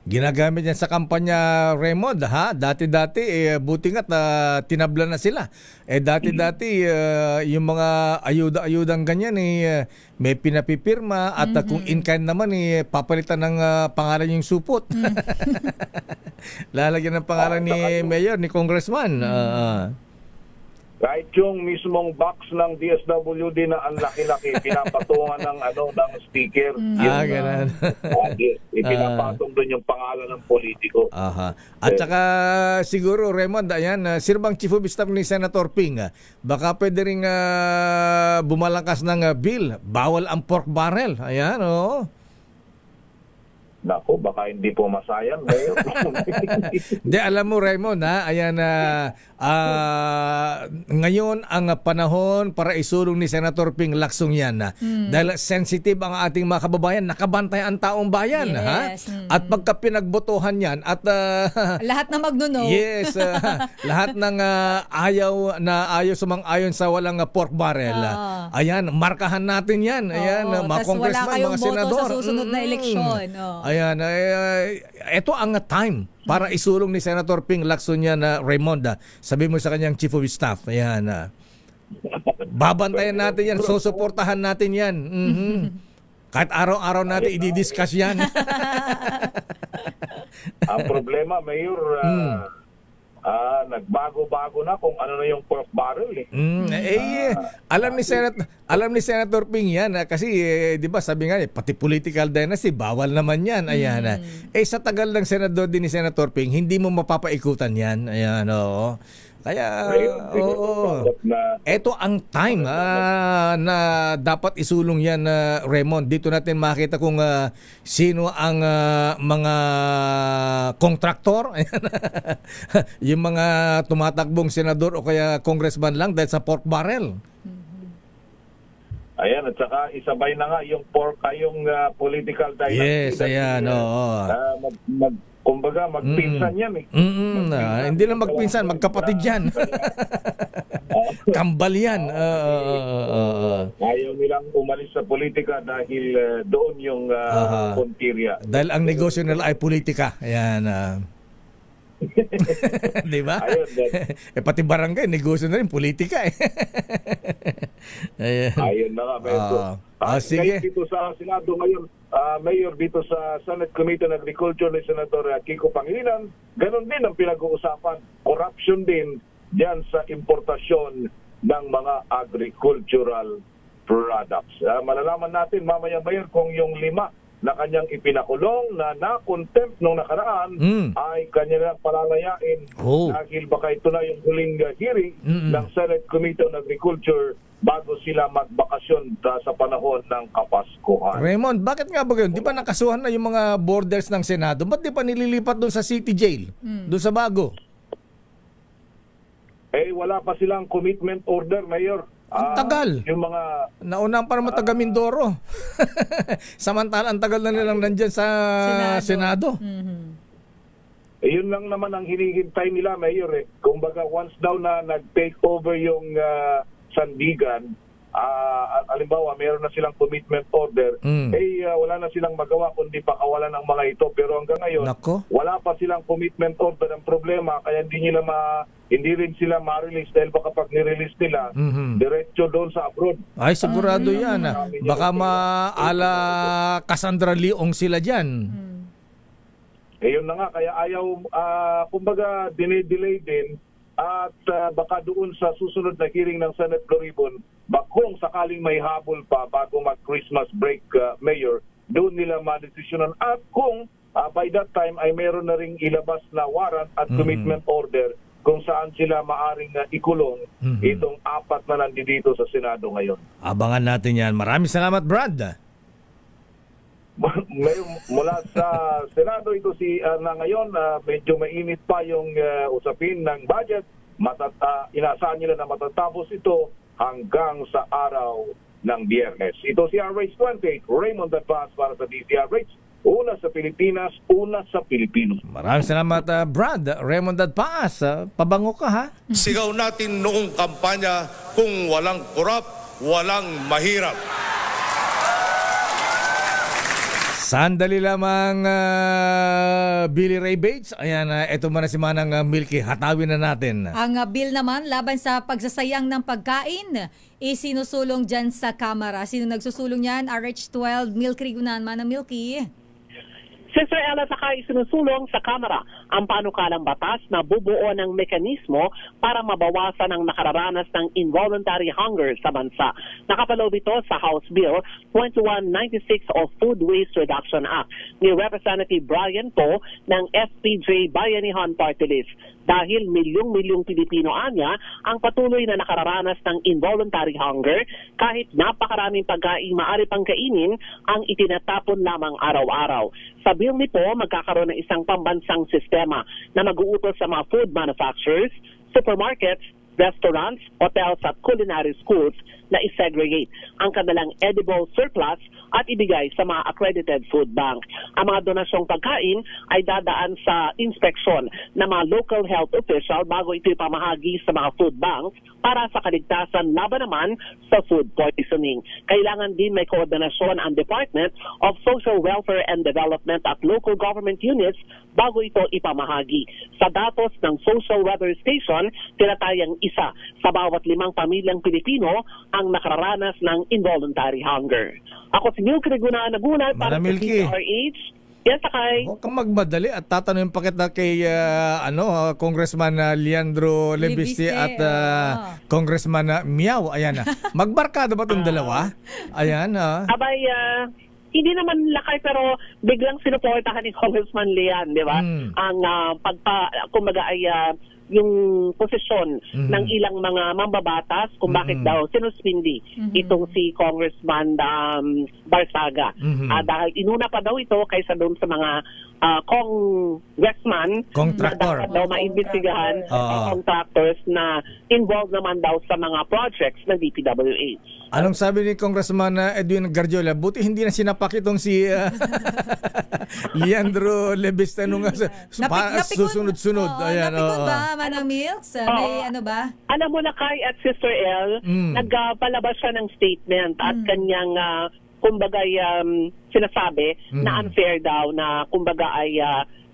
B: ginagamit yan sa kampanya, Raymond, ha? Dati-dati, buti nga't tinabla na sila. Dati-dati, yung mga ayuda-ayudang ganyan, may pinapipirma at kung in-kind naman, papalitan ng pangalan yung supot. Lalagyan ng pangalan ni Mayor, ni Congressman.
S: Kahit yung mismong box ng DSWD na ang laki-laki, pinapatungan ng sticker.
B: Ganun.
S: Ipinapatong doon yung pangalan ng politiko.
B: Aha. At saka siguro, Raymond, ayan, sino bang Chief of Staff ni Senator Ping? Baka pwede ring bumalangkas ng bill. Bawal ang pork barrel. Ayan, oo.
S: Nako, baka hindi po masayang.
B: Hindi, alam mo, Raymond, ha? Ayan, ngayon ang panahon para isulong ni Senator Ping Lacson yan. Dahil sensitive ang ating mga kababayan, nakabantay ang taong bayan.
G: Yes.
B: Ha? At pagka pinagbotohan yan, at
G: lahat na magnuno.
B: Yes, lahat ng ayaw sumang-ayon sa walang pork barrel. Ayan, markahan natin yan. Ayan, mga congressman, mga senador.
G: Sa susunod na eleksyon.
B: Ayan, ito ang time para isulong ni Senator Ping Lacson yan, Raymond. Sabi mo sa kanyang Chief of Staff. Ayan, babantayan natin yan, susuportahan natin yan. Kahit araw-araw natin i-discuss yan.
S: Ang problema, Mayor, nagbago-bago na kung ano na yung pork barrel.
B: Alam ni Senator Ping yan kasi 'di ba sabi nga pati political dynasty bawal naman yan. Ayan. Sa tagal ng senador din ni Senator Ping, hindi mo mapapaikutan yan. Ayan, oo. Kaya ito ang time na dapat isulong yan, Raymond. Dito natin makita kung sino ang mga kontraktor, yung mga tumatakbong senador o kaya congressman lang dahil sa pork barrel.
S: Ayan, at saka isabay na nga yung pork yung political dynasty.
B: Yes, ayan, oo.
S: Kumbaga, magpinsan yan
B: hindi lang magpinsan, magkapatid yan. Kambal yan.
S: Ayaw nilang umalis sa politika dahil doon yung puntirya.
B: Dahil ang negosyo nila ay politika. Ayan. Di ba? Pati barangay, negosyo na rin, politika.
S: Ayun na nga.
B: Sige.
S: Dito sa Senado ngayon, Mayor, dito sa Senate Committee on Agriculture ni Senator Kiko Pangilinan, ganun din ang pinag-uusapan. Corruption din diyan sa importasyon ng mga agricultural products. Malalaman natin mamaya, Mayor, kung yung 5 na kanyang ipinakulong na contempt nung nakaraan ay kanya lang palalayain dahil baka ito na yung huling hearing ng Senate Committee on Agriculture bago sila magbakasyon sa panahon ng Kapaskuhan.
B: Raymond, bakit nga ba yun? Di ba nakasuhan na yung mga borders ng Senado? Ba't di pa nililipat doon sa City Jail? Doon sa Bago?
S: Wala pa silang commitment order, Mayor.
B: Ang tagal.
S: Yung mga
B: naunang para mataga Mindoro. Samantala ang tagal na nilang nandyan sa Senado.
S: Yun lang naman ang hinihintay nila, Mayor. Kumbaga once daw na nag-take over yung Sandigan, alimbawa meron na silang commitment order, wala na silang magawa kundi pakawalan ng mga ito. Pero hanggang ngayon, wala pa silang commitment order. Ang problema, kaya hindi rin sila ma-release dahil baka pag ni-release nila, diretso doon sa abroad.
B: Ay, sigurado yan. Baka maala Cassandra Leong sila dyan.
S: Yun na nga, kaya ayaw, kumbaga, dinidelay din at baka doon sa susunod na hearing ng Senate Blue Ribbon, kung sakaling may habol pa bago mag-Christmas break, Mayor, doon nila madesisyonan. At kung by that time ay meron na ring ilabas na warrant at commitment order kung saan sila maaring ikulong itong 4 na nandito sa Senado ngayon.
B: Abangan natin yan. Maraming salamat, Brad.
S: Mula sa Senado, ito na ngayon, medyo mainit pa yung usapin ng budget. Inaasahan nila na matatapos ito hanggang sa araw ng Biyernes. Ito si RH28, Raymond Advance para sa DZRH. Una sa Pilipinas, una sa Pilipino.
B: Maraming salamat, Brad. Raymond Advance, pabango ka, ha?
T: Sigaw natin noong kampanya, kung walang korap, walang mahirap.
B: Sandali lamang, Billy Ray Bates. Ayan, eto muna si Manang Milky. Hatawin na natin.
G: Ang bill naman laban sa pagsasayang ng pagkain isinusulong dyan sa Kamara. Sino nagsusulong yan? RH12, Milky Rigunan. Manang Milky.
U: Sister Ella, saka isinusulong sa Kamara ang panukalang batas na bubuo ng mekanismo para mabawasan ang nakararanas ng involuntary hunger sa bansa. Nakapaloob ito sa House Bill 2196 o Food Waste Reduction Act ni Representative Brian Poe ng FPJ Bayanihan Party List. Dahil milyong-milyong Pilipino anya ang patuloy na nakararanas ng involuntary hunger kahit napakaraming pagkain maaari pang kainin ang itinatapon lamang araw-araw. Sa bill ni Poe, magkakaroon ng isang pambansang sistema na mag-uutos sa mga food manufacturers, supermarkets, restaurants, hotels at culinary schools na isegregate ang kanilang edible surplus at ibigay sa mga accredited food bank. Ang mga donasyong pagkain ay dadaan sa inspeksyon ng mga local health official bago ito ipamahagi sa mga food banks para sa kaligtasan laban naman sa food poisoning. Kailangan din may koordinasyon ang Department of Social Welfare and Development at local government units bago ito ipamahagi. Sa datos ng Social Weather Station, tinatayang isa sa bawat 5 pamilyang Pilipino ang nakararanas ng involuntary hunger. Ako si Milky Rigunan Nagunay para sa DZRH. Yes, Sakay.
B: Huwag kang magmadali at tatanungin pa kita kay Congressman Leandro Lebiste at Congressman Miao. Ayan na. Magbarkada ba itong dalawa? Ayan.
U: Abay, hindi naman lakay pero biglang sinuportahan ni Congressman Lean, di ba? Ang kumbaga ay yung posisyon ng ilang mga mambabatas kung bakit daw sinuspindi itong si Congressman Barsaga. Dahil inuna pa daw ito kaysa doon sa mga congressman
B: contractor
U: na daw maimbestigahan contractors na involved naman daw sa mga projects ng DPWH.
B: Anong sabi ni Congressman Edwin Garjola? Buti hindi na sinapak itong si Leandro Lebiste nung susunod-sunod.
G: Napikon ba, Manang Milks? May ano ba?
U: Alam mo na kay at Sister L, nagpalabas siya ng statement at kanyang kumbaga sinasabi na unfair daw na kumbaga ay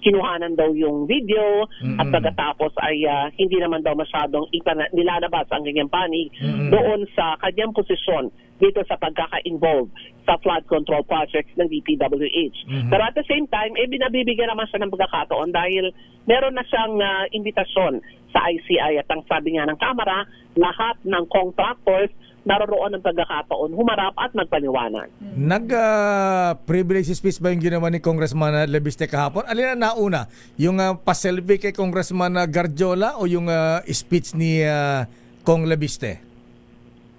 U: kinuhanan daw yung video at pagkatapos ay hindi naman daw masyadong nilalabas ang kanyang panig doon sa kanyang posisyon dito sa pagkaka-involve sa flood control projects ng DPWH. Pero at the same time, binabibigyan naman siya ng pagkakataon dahil meron na siyang imbitasyon sa ICI at ang sabi nga ng Kamara, lahat ng contractors naroon ng pagkakataon, humarap at magpaliwanag.
B: Nag-privilege speech ba yung ginawa ni Congressman Lebiste kahapon? Alin na nauna? Yung pa-selfie kay Congressman Garjola o yung speech ni Cong Lebiste?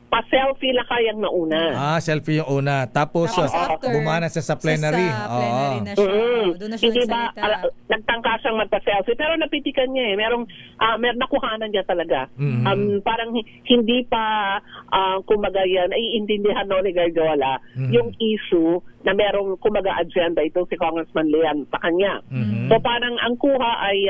U: Pa-selfie lang kayang nauna.
B: Selfie yung una. Tapos bumana siya sa plenary.
G: Sa plenary na siya. Doon na siya
U: hindi ba nagtangka siyang magpa-selfie pero napitikan niya merong nakuhanan niya talaga. Parang hindi pa kumbaga yan iintindihan ni Garjola yung issue na merong kumbaga agenda itong si Congressman Lean sa kanya. So parang ang kuha ay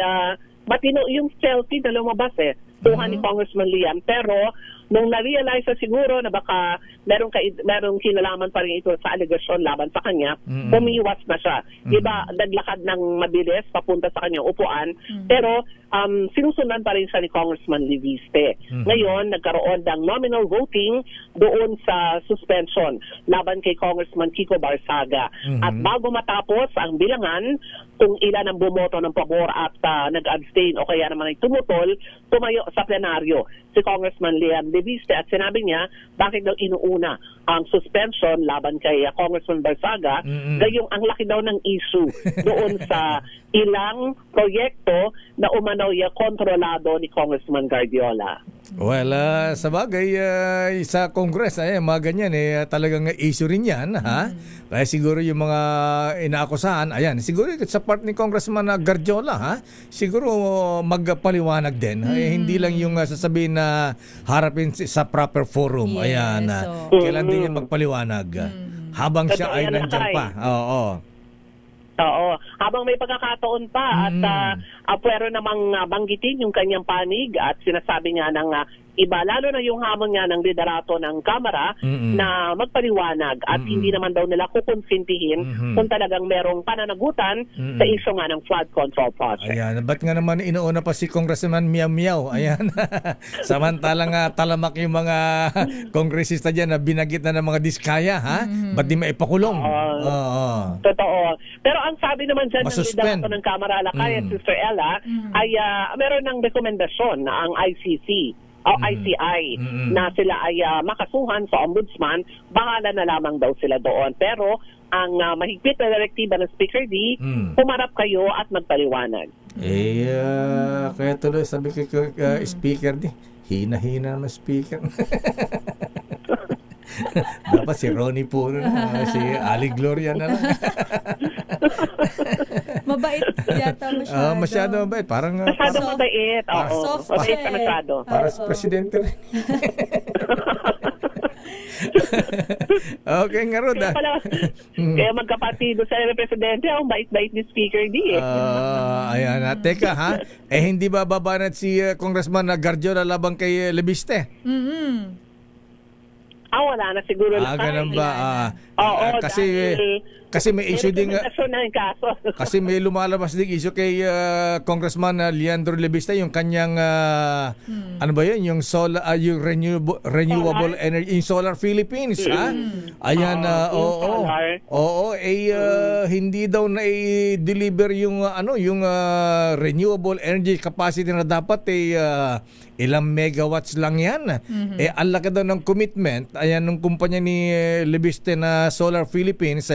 U: matino yung selfie na lumabas kuha ni Congressman Lean pero nung na-realize na siguro na baka merong kinalaman pa rin ito sa alegasyon laban sa kanya, umiwas na siya. Iba, naglakad ng mabilis papunta sa kanyang upuan, pero sinusundan pa rin siya ni Congressman Leviste. Ngayon, nagkaroon ng nominal voting doon sa suspension laban kay Congressman Kiko Barsaga. At bago matapos ang bilangan, kung ilan ang bumoto ng pabor at nag-abstain o kaya naman ay tumutol, tumayo sa plenaryo si Congressman Lian Leviste at sinabi niya bakit daw inuuna ang suspension laban kay Congressman Barsaga, gayong ang laki daw ng issue doon sa ilang proyekto na umanaw kontrolado ni Congressman Guardiola.
B: Well, sa bagay, sa Congress, mga ganyan, talagang issue rin yan, ha? Kaya siguro yung mga inaakusahan, ayan, siguro sa part ni Congressman Guardiola, ha? Siguro magpaliwanag din. Hindi lang yung sasabihin na harapin sa proper forum.
G: Yes,
B: Ayan, kailan din yan magpaliwanag. Habang siya ay nandiyan pa.
U: Oo, habang may pagkakataon pa at pwero namang banggitin yung kanyang panig at sinasabi nga ng iba, lalo na yung hamon nga ng liderato ng Kamara na magpaliwanag at hindi naman daw nila kukonsintihin kung talagang merong pananagutan sa isyo nga ng flood control project.
B: Ayan, ba't nga naman inuuna pa si Congressman Miao Miao? Ayan, samantalang talamak yung mga kongresista dyan na binagit na ng mga diskaya, ha? Ba't di maipakulong?
U: Totoo. Pero ang sabi naman dyan ng liderato ng Kamara Lakay at Sister Ella ay meron ng rekomendasyon na ang ICC o ICI na sila ay makasuhan sa ombudsman, bahala na lamang daw sila doon. Pero ang mahigpit na direktiba ng Speaker D, pumarap kayo at magpaliwanag.
B: Kaya tuloy sabi ko Speaker D, hina-hina naman Speaker. Dapat si Ronnie po, si Ali Gloria na lang.
G: Mabait yata masyado.
B: Masyado mabait. Parang
U: mabait.
G: Soft
U: mabait ka masyado.
B: Para sa presidente rin. Okay nga Rod.
U: Kaya magkapatido sa presidente, ang bait-bait ni Speaker D.
B: Ayan. Teka ha, hindi ba babanat si Congressman Guardiola labang kay Leviste?
U: Wala na siguro.
B: Ganun ba?
U: Oo,
B: kasi may issue din kasi may lumalabas ding issue kay Congressman Leandro Leviste, yung kanyang ano ba yun, yung solar, yung renewable energy, yung Solar Philippines, ha? Ayan, hindi daw na i-deliver yung yung renewable energy capacity na dapat ilang megawatts lang yan. Ang laki daw ng commitment, ayan, ng kumpanya ni Leviste na Solar Philippines,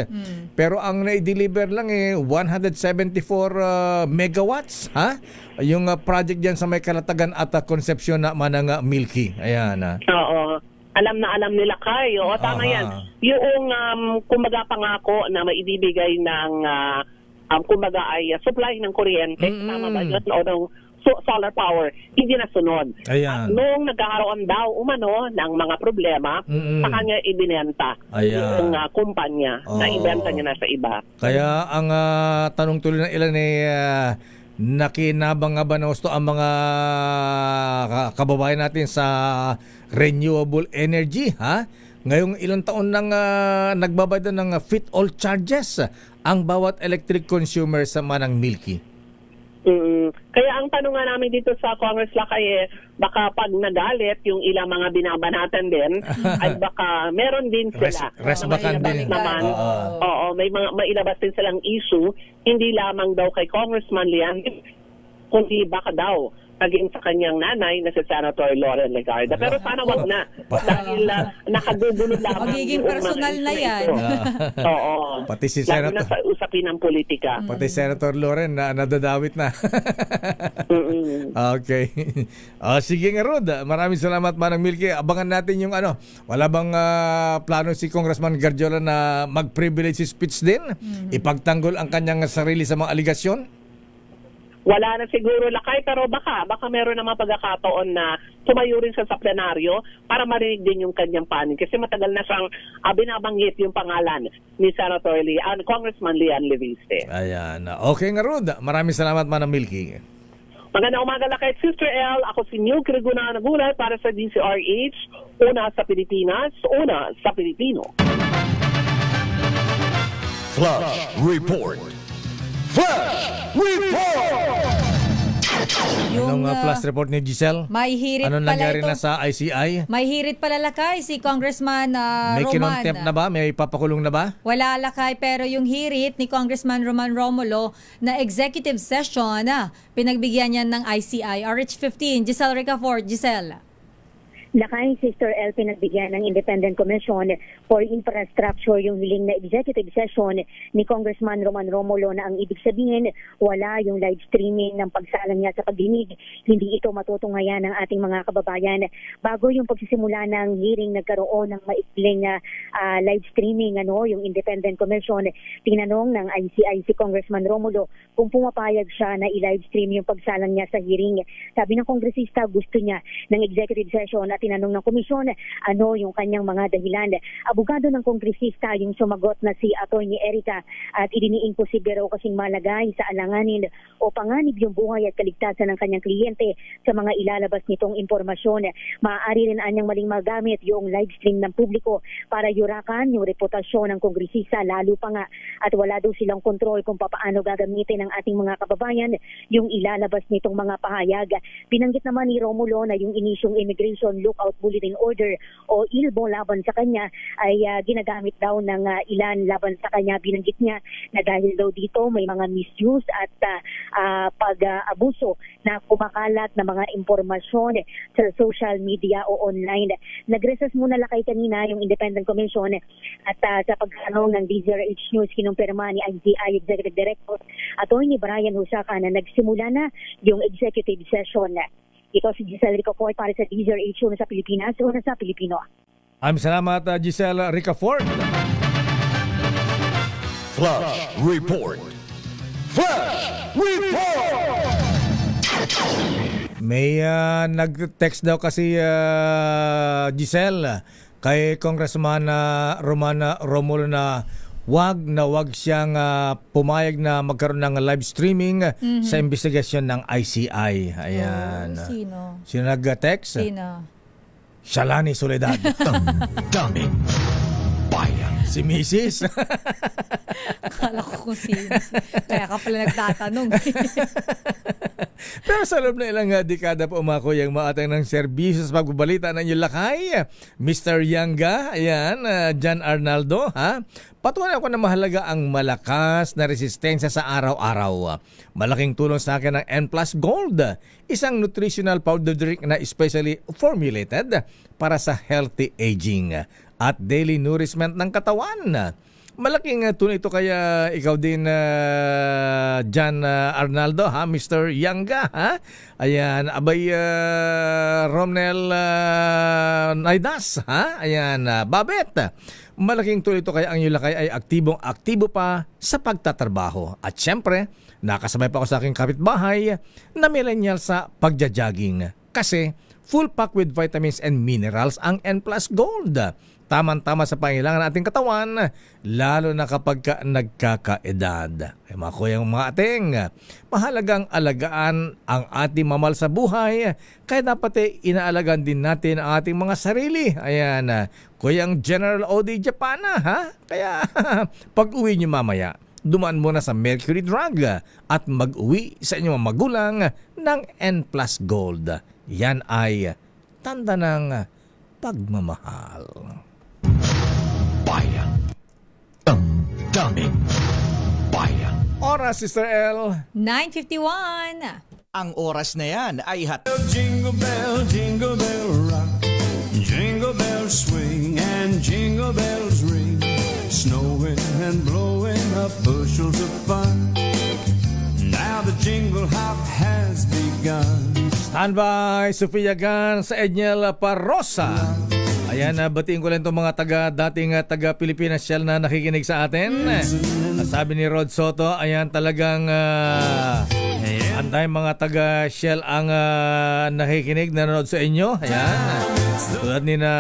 B: pero ang na-deliver lang 174 megawatts, ha? Yung project diyan sa may Kalatagan at Concepcion na manang Milky. Ayan.
U: Oo. Alam nila kayo. Tama yan. Yung kumbaga pangako na maibibigay ng kumbaga ay supply ng kuryente, tama ba yun? O ng solar power, hindi nasunod. Nung nagkakaroon daw umano ng mga problema, sa kanya ibinenta yung kumpanya na ibenta niya na sa iba.
B: Kaya ang tanong tuloy ng ilan nakinabang nga ba na gusto ang mga kababayan natin sa renewable energy, ha? Ngayong ilang taon nang nagbabayad ng fit-all charges ang bawat electric consumer sa manang Milky.
U: Kaya ang tanong nga namin dito sa Congress Lakay, baka pag nagalit yung ilang mga binabanatan din, ay baka meron din sila
B: resbakan din
U: naman. May mga mailabas din silang issue, hindi lamang daw kay Congressman Lian, kundi baka daw maging sa kanyang nanay na si Senator Lauren Legarda. Pero sana wag na. Dahil nakagugulo lamang.
G: Magiging personal na yan.
U: Oo.
B: Pati si
U: Senator,
B: Senator,
U: lalo na sa usapin ng politika.
B: Pati Senator Lauren na nadadawit na. Okay. Sige nga Rod. Maraming salamat Manang Milky. Abangan natin yung wala bang plano si Congressman Guardiola na mag-privilege speech din? Ipagtanggol ang kanyang sarili sa mga aligasyon?
U: Wala na siguro Lakay, pero baka meron naman pagkakataon na tumayo rin siya sa plenaryo para marinig din yung kanyang panig. Kasi matagal na siyang binabanggit yung pangalan ni Senator Congressman Lian Leviste.
B: Ayan. Okay nga Rod. Maraming salamat Manang Milky.
U: Magandang umaga lakay, Sister L. Ako si Neil Criguna nagulat para sa DCRH. Una sa Pilipinas, una sa Pilipino.
A: Flash Report. Flash Report!
B: Anong flash report ni Giselle?
G: May hirit
B: Anong
G: pala
B: nangyari
G: ito.
B: na sa ICI?
G: May hirit pala lakay si Congressman
B: May
G: Roman.
B: kinontempt na ba? May papakulong na ba?
G: Wala lakay, pero yung hirit ni Congressman Roman Romulo na executive session pinagbigyan niya ng ICI. RH15, Giselle Ricafort. Giselle.
J: Lakay, Sister L, pinagbigyan ng Independent Commission for Infrastructure yung hiling na executive session ni Congressman Roman Romulo na ang ibig sabihin, wala yung live streaming ng pagsalang niya sa pagdinig. Hindi ito matutunghayan ng ating mga kababayan. Bago yung pagsisimula ng hearing, nagkaroon ng maikling live streaming, yung Independent Commission. Tinanong ng ICI si Congressman Romulo kung pumapayag siya na i-live stream yung pagsalang niya sa hearing. Sabi ng kongresista, gusto niya ng executive session at tinanong ng komisyon ano yung kanyang mga dahilan. Abogado ng kongresista yung sumagot na si Atty. Erica at idiniing posible raw kasing malagay sa alanganin o panganib yung buhay at kaligtasan ng kanyang kliyente sa mga ilalabas nitong impormasyon. Maaari rin anyang maling magamit yung live stream ng publiko para yurakan yung reputasyon ng kongresista, lalo pa nga at wala daw silang kontrol kung paano gagamitin ng ating mga kababayan yung ilalabas nitong mga pahayag. Binanggit naman ni Romulo na yung inisyong immigration lookout bulletin order o ILBO laban sa kanya ay ginagamit daw ng ilan laban sa kanya. Binanggit niya na dahil daw dito may mga misuse at pag-abuso na kumakalat na mga impormasyon sa social media o online. Nag-recess muna lakay kanina yung Independent Commission at sa pagkano ng DZRH News kinumpirma ni ICI Executive Director Atty. Brian Husaka na nagsimula na yung executive session. Ito si Giselle Ricafort para sa DZRH, una sa Pilipinas, una sa Pilipino.
B: Salamat Giselle Ricafort.
A: Flash Report. Flash Report!
B: May nag-text daw kasi Giselle kay Congressman Roman Romulo na wag siyang pumayag na magkaroon ng live streaming sa investigasyon ng ICI. Ayan. Sino nag-text?
G: Sino?
B: Shalani Soledad.
A: Daming bayan.
B: Si Mrs.
G: Akala ko kung sino. Kaya ka pala nagtatanong.
B: Pero sa loob na ilang dekada po umako yung maatang ng serbisyo sa pagbabalita ng inyong lakay. Mr. Yanga, ayan, John Arnaldo, Patuloy ako na mahalaga ang malakas na resistensya sa araw-araw. Malaking tulong sa akin ang N+ Gold, isang nutritional powder drink na especially formulated para sa healthy aging at daily nourishment ng katawan. Malaking tulong ito kaya ikaw din John Arnaldo, Mr. Yanga, Ayan, abay Romnel Naidas, Ayan, Babet. Malaking tulong ito kaya ang iyong lakay ay aktibong-aktibo pa sa pagtatrabaho. At syempre, nakasabay pa ako sa aking kapitbahay na millennial sa pagja-jogging. Kasi full pack with vitamins and minerals ang N+ Gold. Tama-tama sa pangailangan ng ating katawan, lalo na kapag nagkakaedad. Kaya mga kuyang mga ating, mahalagang alagaan ang ating mamal sa buhay, kaya dapat inaalagaan din natin ang ating mga sarili. Ayan, kuyang General O.D. Japana, Kaya pag-uwi nyo mamaya, dumaan muna sa Mercury Drug at mag-uwi sa inyong magulang ng N+ Gold. Yan ay tanda ng pagmamahal.
A: Bayan. Ang daming bayan.
B: Oras, Sister L.
G: 9:51.
F: Ang oras na yan ay
L: Jingle bell rock. Jingle bells swing and jingle bells ring. Snowing and blowing up bushels of fun. Now the jingle hop has begun.
B: Standby, Sofia Gan sa Edniel Parrosa. Ayan, batiin ko lang itong mga dating taga-Pilipinas Shell na nakikinig sa atin. Sabi ni Rod Soto, ayan talagang antay mga taga-Shell ang nakikinig, nanonood sa inyo. Ayan. Tulad ni na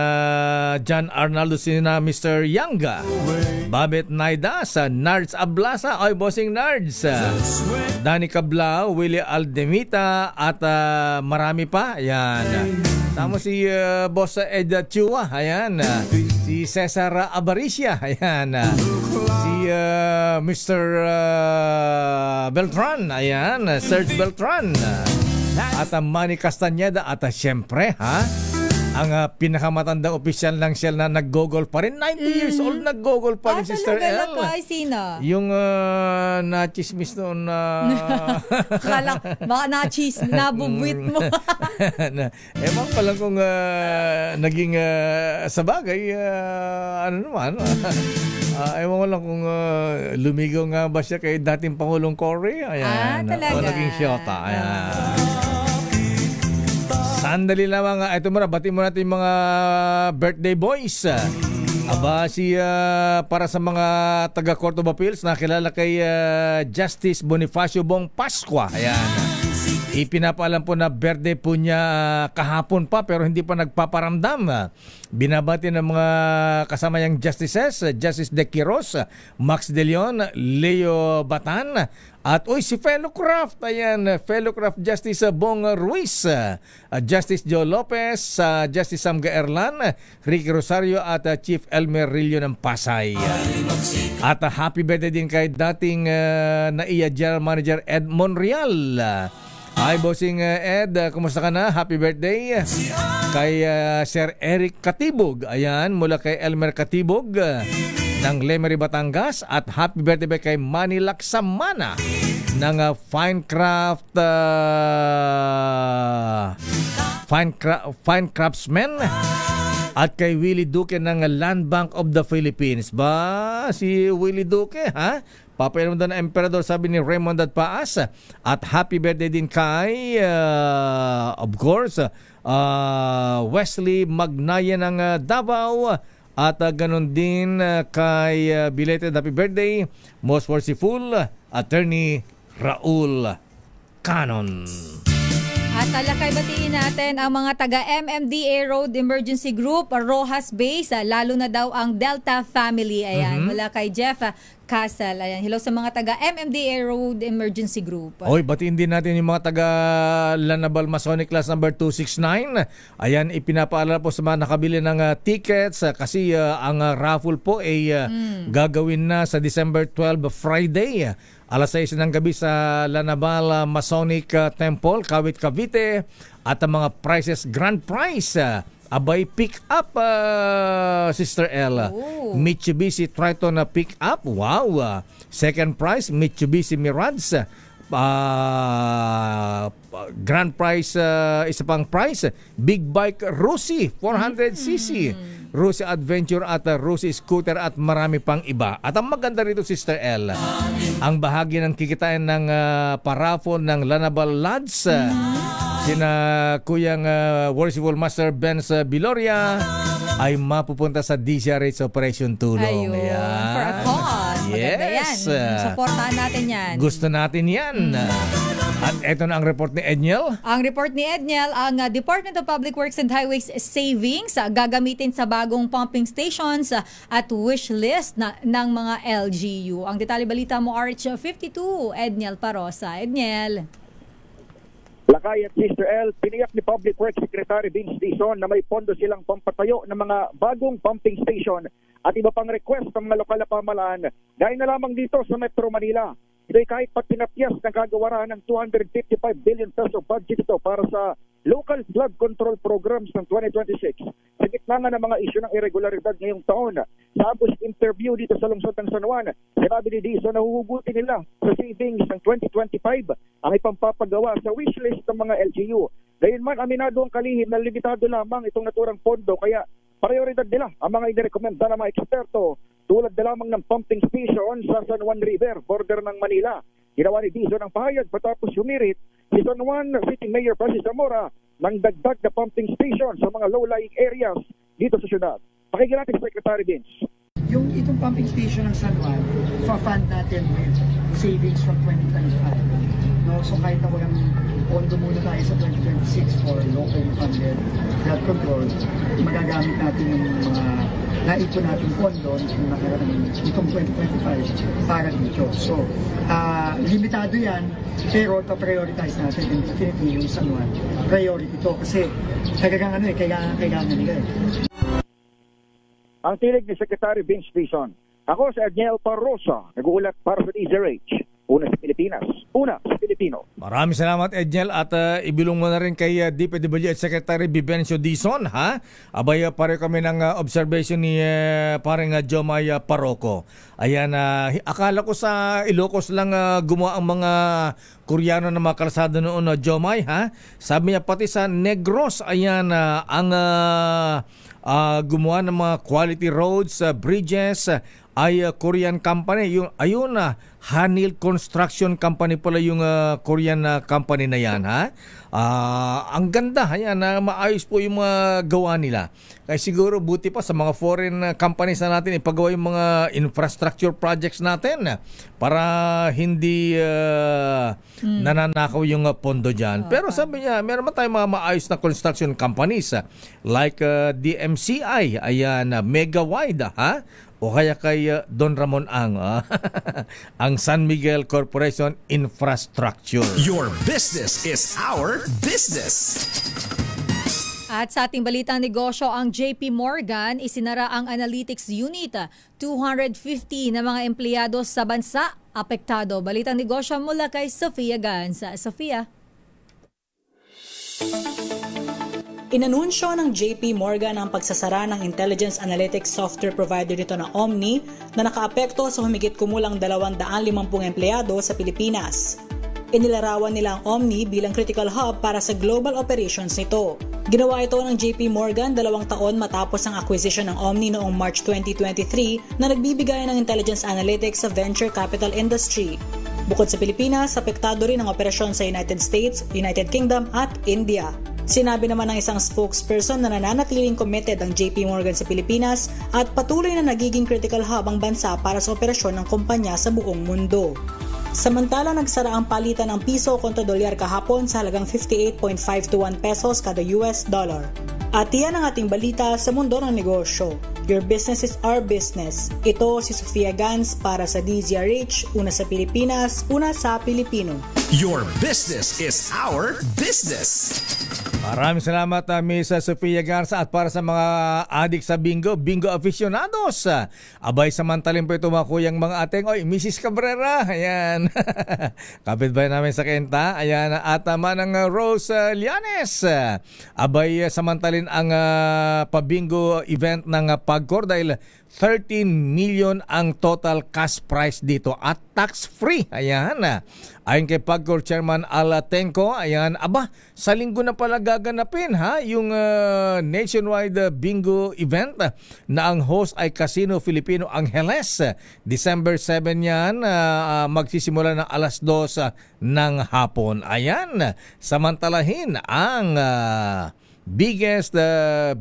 B: John Arnaldo sina Mr. Yanga, Babet Naida sa Nards Ablasa, oy bossing Nards, Danny Cablao, Willie Aldemita at marami pa. Ayan. Tama si Boss Ed Chua, ayan. Si Cesar Abaricia, ayan. Si Mr. Beltran, ayan. Serge Beltran. At Manny Castañeda at syempre, ang pinakamatandang opisyal ng Shell na nag-gogol pa rin. 90 years old nag-gogol pa rin, Sister El.
G: Ay, sino?
B: Yung na-chismis noon na...
G: Kala, baka na-cheese, nabubwit mo.
B: Ewan pa lang kung naging sa bagay, ano naman. Ewan ko lang kung lumigaw nga ba siya kay dating Pangulong Cory. Ayan.
G: Talaga?
B: O naging siyota. Ayan. Sandali lamang, ito muna, bati mo natin yung mga birthday boys. Aba, para sa mga taga Court of Appeals, nakilala kay Justice Bonifacio Bong Pascua. Ayan. Ipinapaalam po na birthday po niya kahapon pa pero hindi pa nagpaparamdam. Binabati ng mga kasama niyang justices, Justice De Quiros, Max De Leon, Leo Batan, at si Fellow Craft, ayan, Fellow Craft Justice Bong Ruiz, Justice Joe Lopez, Justice Sam Gaerlan, Ricky Rosario at Chief Elmer Rillo ng Pasay. At happy birthday din kay dating NAIA General Manager Ed Monreal. Hi bossing Ed, kumusta ka na? Happy birthday kay Sir Eric Katibog, ayan, mula kay Elmer Katibog ng Lemery, Batangas. At happy birthday kay Manny Laksamana ng Fine Craftsman. At kay Willie Duque ng Land Bank of the Philippines. Ba, si Willie Duque, ha? Papainom daw ng emperador, sabi ni Raymond at Paas. At happy birthday din kay, of course, Wesley Magnaya ng Davao. At ganun din kay belated happy birthday, most merciful, Attorney Raul Canon.
G: At talakay batiin natin ang mga taga MMDA Road Emergency Group, Rojas Base, lalo na daw ang Delta Family. Ayan, mula kay Jeff Castle. Ayan, hello sa mga taga MMDA Road Emergency Group.
B: Oy, batiin din natin yung mga taga Lanabal Masonic Class number 269. Ayan, ipinapaalala po sa mga nakabili ng tickets kasi ang raffle po ay gagawin na sa December 12, Friday. Alas 6 ng gabi sa Lanabal Masonic Temple, Kawit, Cavite. At ang mga prizes, grand prize, abay pick up, Sister Ella. Mitsubishi Triton na pick up. Wow. Second prize, Mitsubishi Mirage. Grand prize, isa pang prize, big bike Rusi 400cc, Rusi Adventure at Rusi Scooter at marami pang iba. At ang maganda rito, Sister L, ang bahagi ng kikitain ng parafon ng Lanabal Lads, sina Kuyang Worshipful Master Benz Biloria, ay mapupunta sa DCRH Operation Tulong.
G: Ayun, for a cause.
B: Yes.
G: Supportahan natin yan.
B: Gusto natin yan. At eto na ang report ni Edniel.
G: Ang report ni Edniel, ang Department of Public Works and Highways savings gagamitin sa bagong pumping stations at wish list ng mga LGU. Ang detalye balita mo, RH52, Edniel Parosa. Edniel.
C: Lakay at Sister L, piniyak ni Public Works Secretary Vince Dizon na may pondo silang pampatayo ng mga bagong pumping station at iba pang request ng mga lokal na pamahalaan dahil na lamang dito sa Metro Manila. Ito'y kahit pat pinapyas ng kagawaran ng 255 billion peso budget ito para sa local flood control programs ng 2026. Sa gitna nga ng mga isyu ng irregularidad ngayong taon, sa August interview dito sa lungsod ng San Juan, sinabi ni Dizon na huhugutin nila sa savings ng 2025 ang ipampapagawa sa wishlist ng mga LGU. Gayunman, aminado ang kalihim na limitado lamang itong naturang pondo, kaya prioridad nila ang mga inirekomenda ng mga eksperto tulad na lamang ng pumping station sa San Juan River, border ng Manila. Ginawa ni Dizon ang pahayag patapos humirit si San Juan City Mayor Francis Zamora ng dagdag na pumping station sa mga low-lying areas dito sa syudad. Pakinggan natin si Secretary Vince.
D: yung itong pumping station ng San Juan, fa-fund natin with savings from 2025. No? So kahit na walang pondo muna tayo sa 2026 for locally funded flood control, magagamit natin yung mga naipon natin pondo nung nakaraan itong 2025 para dito. So, limitado yan, pero pa-prioritize natin and definitely yung San Juan. Priority to kasi kailangan nila eh.
C: Ang tinig ni Secretary Vince Dizon. Ako si Adniel Parrosa, nag-uulat para sa DZRH. Una sa Pilipinas, una sa Pilipino.
B: Maraming salamat, Edniel, at ibilong mo na rin kay DPWH Secretary Vivencio Dizon, ha? Abay, pare kami ng observation ni parang Jomay Parroco. Ayan, akala ko sa Ilocos lang gumawa ang mga Koreano na mga kalsada noon, Jomay, ha? Sabi niya pati sa Negros, ayan, ang gumawa ng mga quality roads, bridges, ay Korean company. Yung ayun Hanil Construction Company pala yung Korean company na yan, ha? Ang ganda, ayan, maayos po yung mga gawa nila. Kaya siguro buti pa sa mga foreign companies na natin ipagawa yung mga infrastructure projects natin para hindi nananakaw yung pondo dyan. Pero sabi niya, meron man tayong mga maayos na construction companies like DMCI, ayan, Mega Wide, ha? O kaya kay Don Ramon Ang, ang San Miguel Corporation Infrastructure.
V: Your business is our business.
G: At sa ating balitang negosyo, ang JP Morgan isinara ang analytics unit. 250 na mga empleyado sa bansa apektado. Balitang negosyo mula kay Sofia Gans. Sofia.
W: Inanunsyo ng JP Morgan ang pagsasara ng intelligence analytics software provider nito na Omni na nakaapekto sa humigit kumulang 250 empleyado sa Pilipinas. Inilarawan nila ang Omni bilang critical hub para sa global operations nito. Ginawa ito ng JP Morgan 2 taon matapos ang acquisition ng Omni noong March 2023 na nagbibigay ng intelligence analytics sa venture capital industry. Bukod sa Pilipinas, apektado rin ang operasyon sa United States, United Kingdom at India. Sinabi naman ng isang spokesperson na nananatiling committed ang JP Morgan sa Pilipinas at patuloy na nagiging critical hub ang bansa para sa operasyon ng kumpanya sa buong mundo. Samantala, nagsara ang palitan ng piso kontra dolyar kahapon sa halagang 58.521 pesos kada US dollar. At iyan ang ating balita sa mundo ng negosyo. Your business is our business. Ito si Sofia Gans para sa DZRH, una sa Pilipinas, una sa Pilipino.
V: Your business is our business.
B: Maraming salamat, Miss Sofia Garza. At para sa mga adik sa bingo aficionados, abay samantalin po ito mga kuyang mga ateng. Oy, Mrs. Cabrera, ayan. Kapitbahay namin sa Kenta, ayan. At manang Rose Lianes, abay samantalin ang pabingo event ng Pagcor dahil 13 million ang total cash prize dito at tax-free. Ayan. Ayon kay Pagcor Chairman Alatenco, ayan, aba, sa linggo na pala gaganapin yung nationwide bingo event na ang host ay Casino Filipino Angeles. December 7 yan, magsisimula ng 2:00 ng hapon. Ayan, samantalahin ang biggest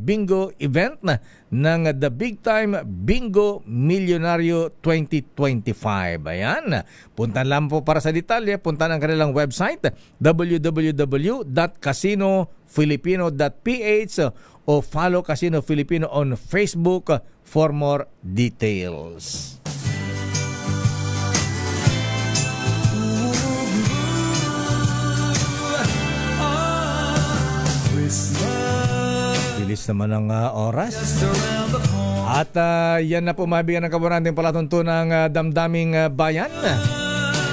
B: bingo event ng The Big Time Bingo Milyonaryo 2025. Ayan. Puntan lang po para sa detalye. Puntan ang kanilang website www.casinofilipino.ph o follow Casino Filipino on Facebook for more details. Bilis naman ang oras. At yan na po mabigyan ng kaburanting palatuntunang damdaming bayan.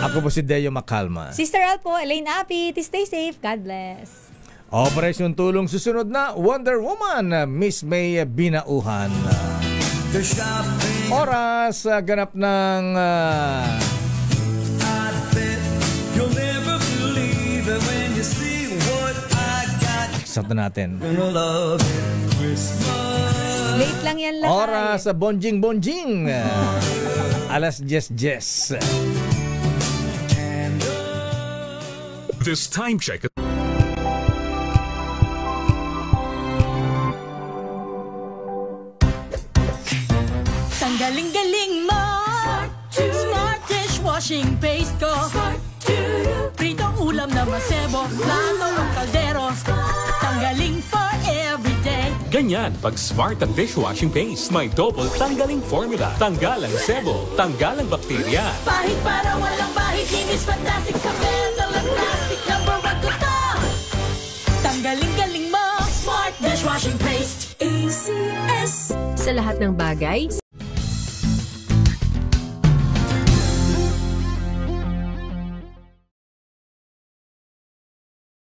B: Ako po si Deo Macalma.
G: Sister Al po, Elaine Apit. Stay safe. God bless.
B: Operation Tulong susunod na Wonder Woman, Miss May Binauhan. Oras ganap ng sakto natin.
G: Late lang yan lahat.
B: Oras bonjing-bonjing. Alas 10:10.
V: This time check.
L: Tanggalin
E: galing-galing mo. Smart dishwashing paste ko. Pritong ulam na masebo, plato o kaldero. Tanggaling for everyday.
H: Ganyan pag Smart at dishwashing paste. May double tanggaling formula. Tanggal ang sebo, tanggal ang bakterya.
E: Pahit para walang bahid, linis fantastic sa metal at plastic. Number 1 ko to. Tanggaling-galing mo. Smart dishwashing paste. ACS.
O: Sa lahat ng bagay,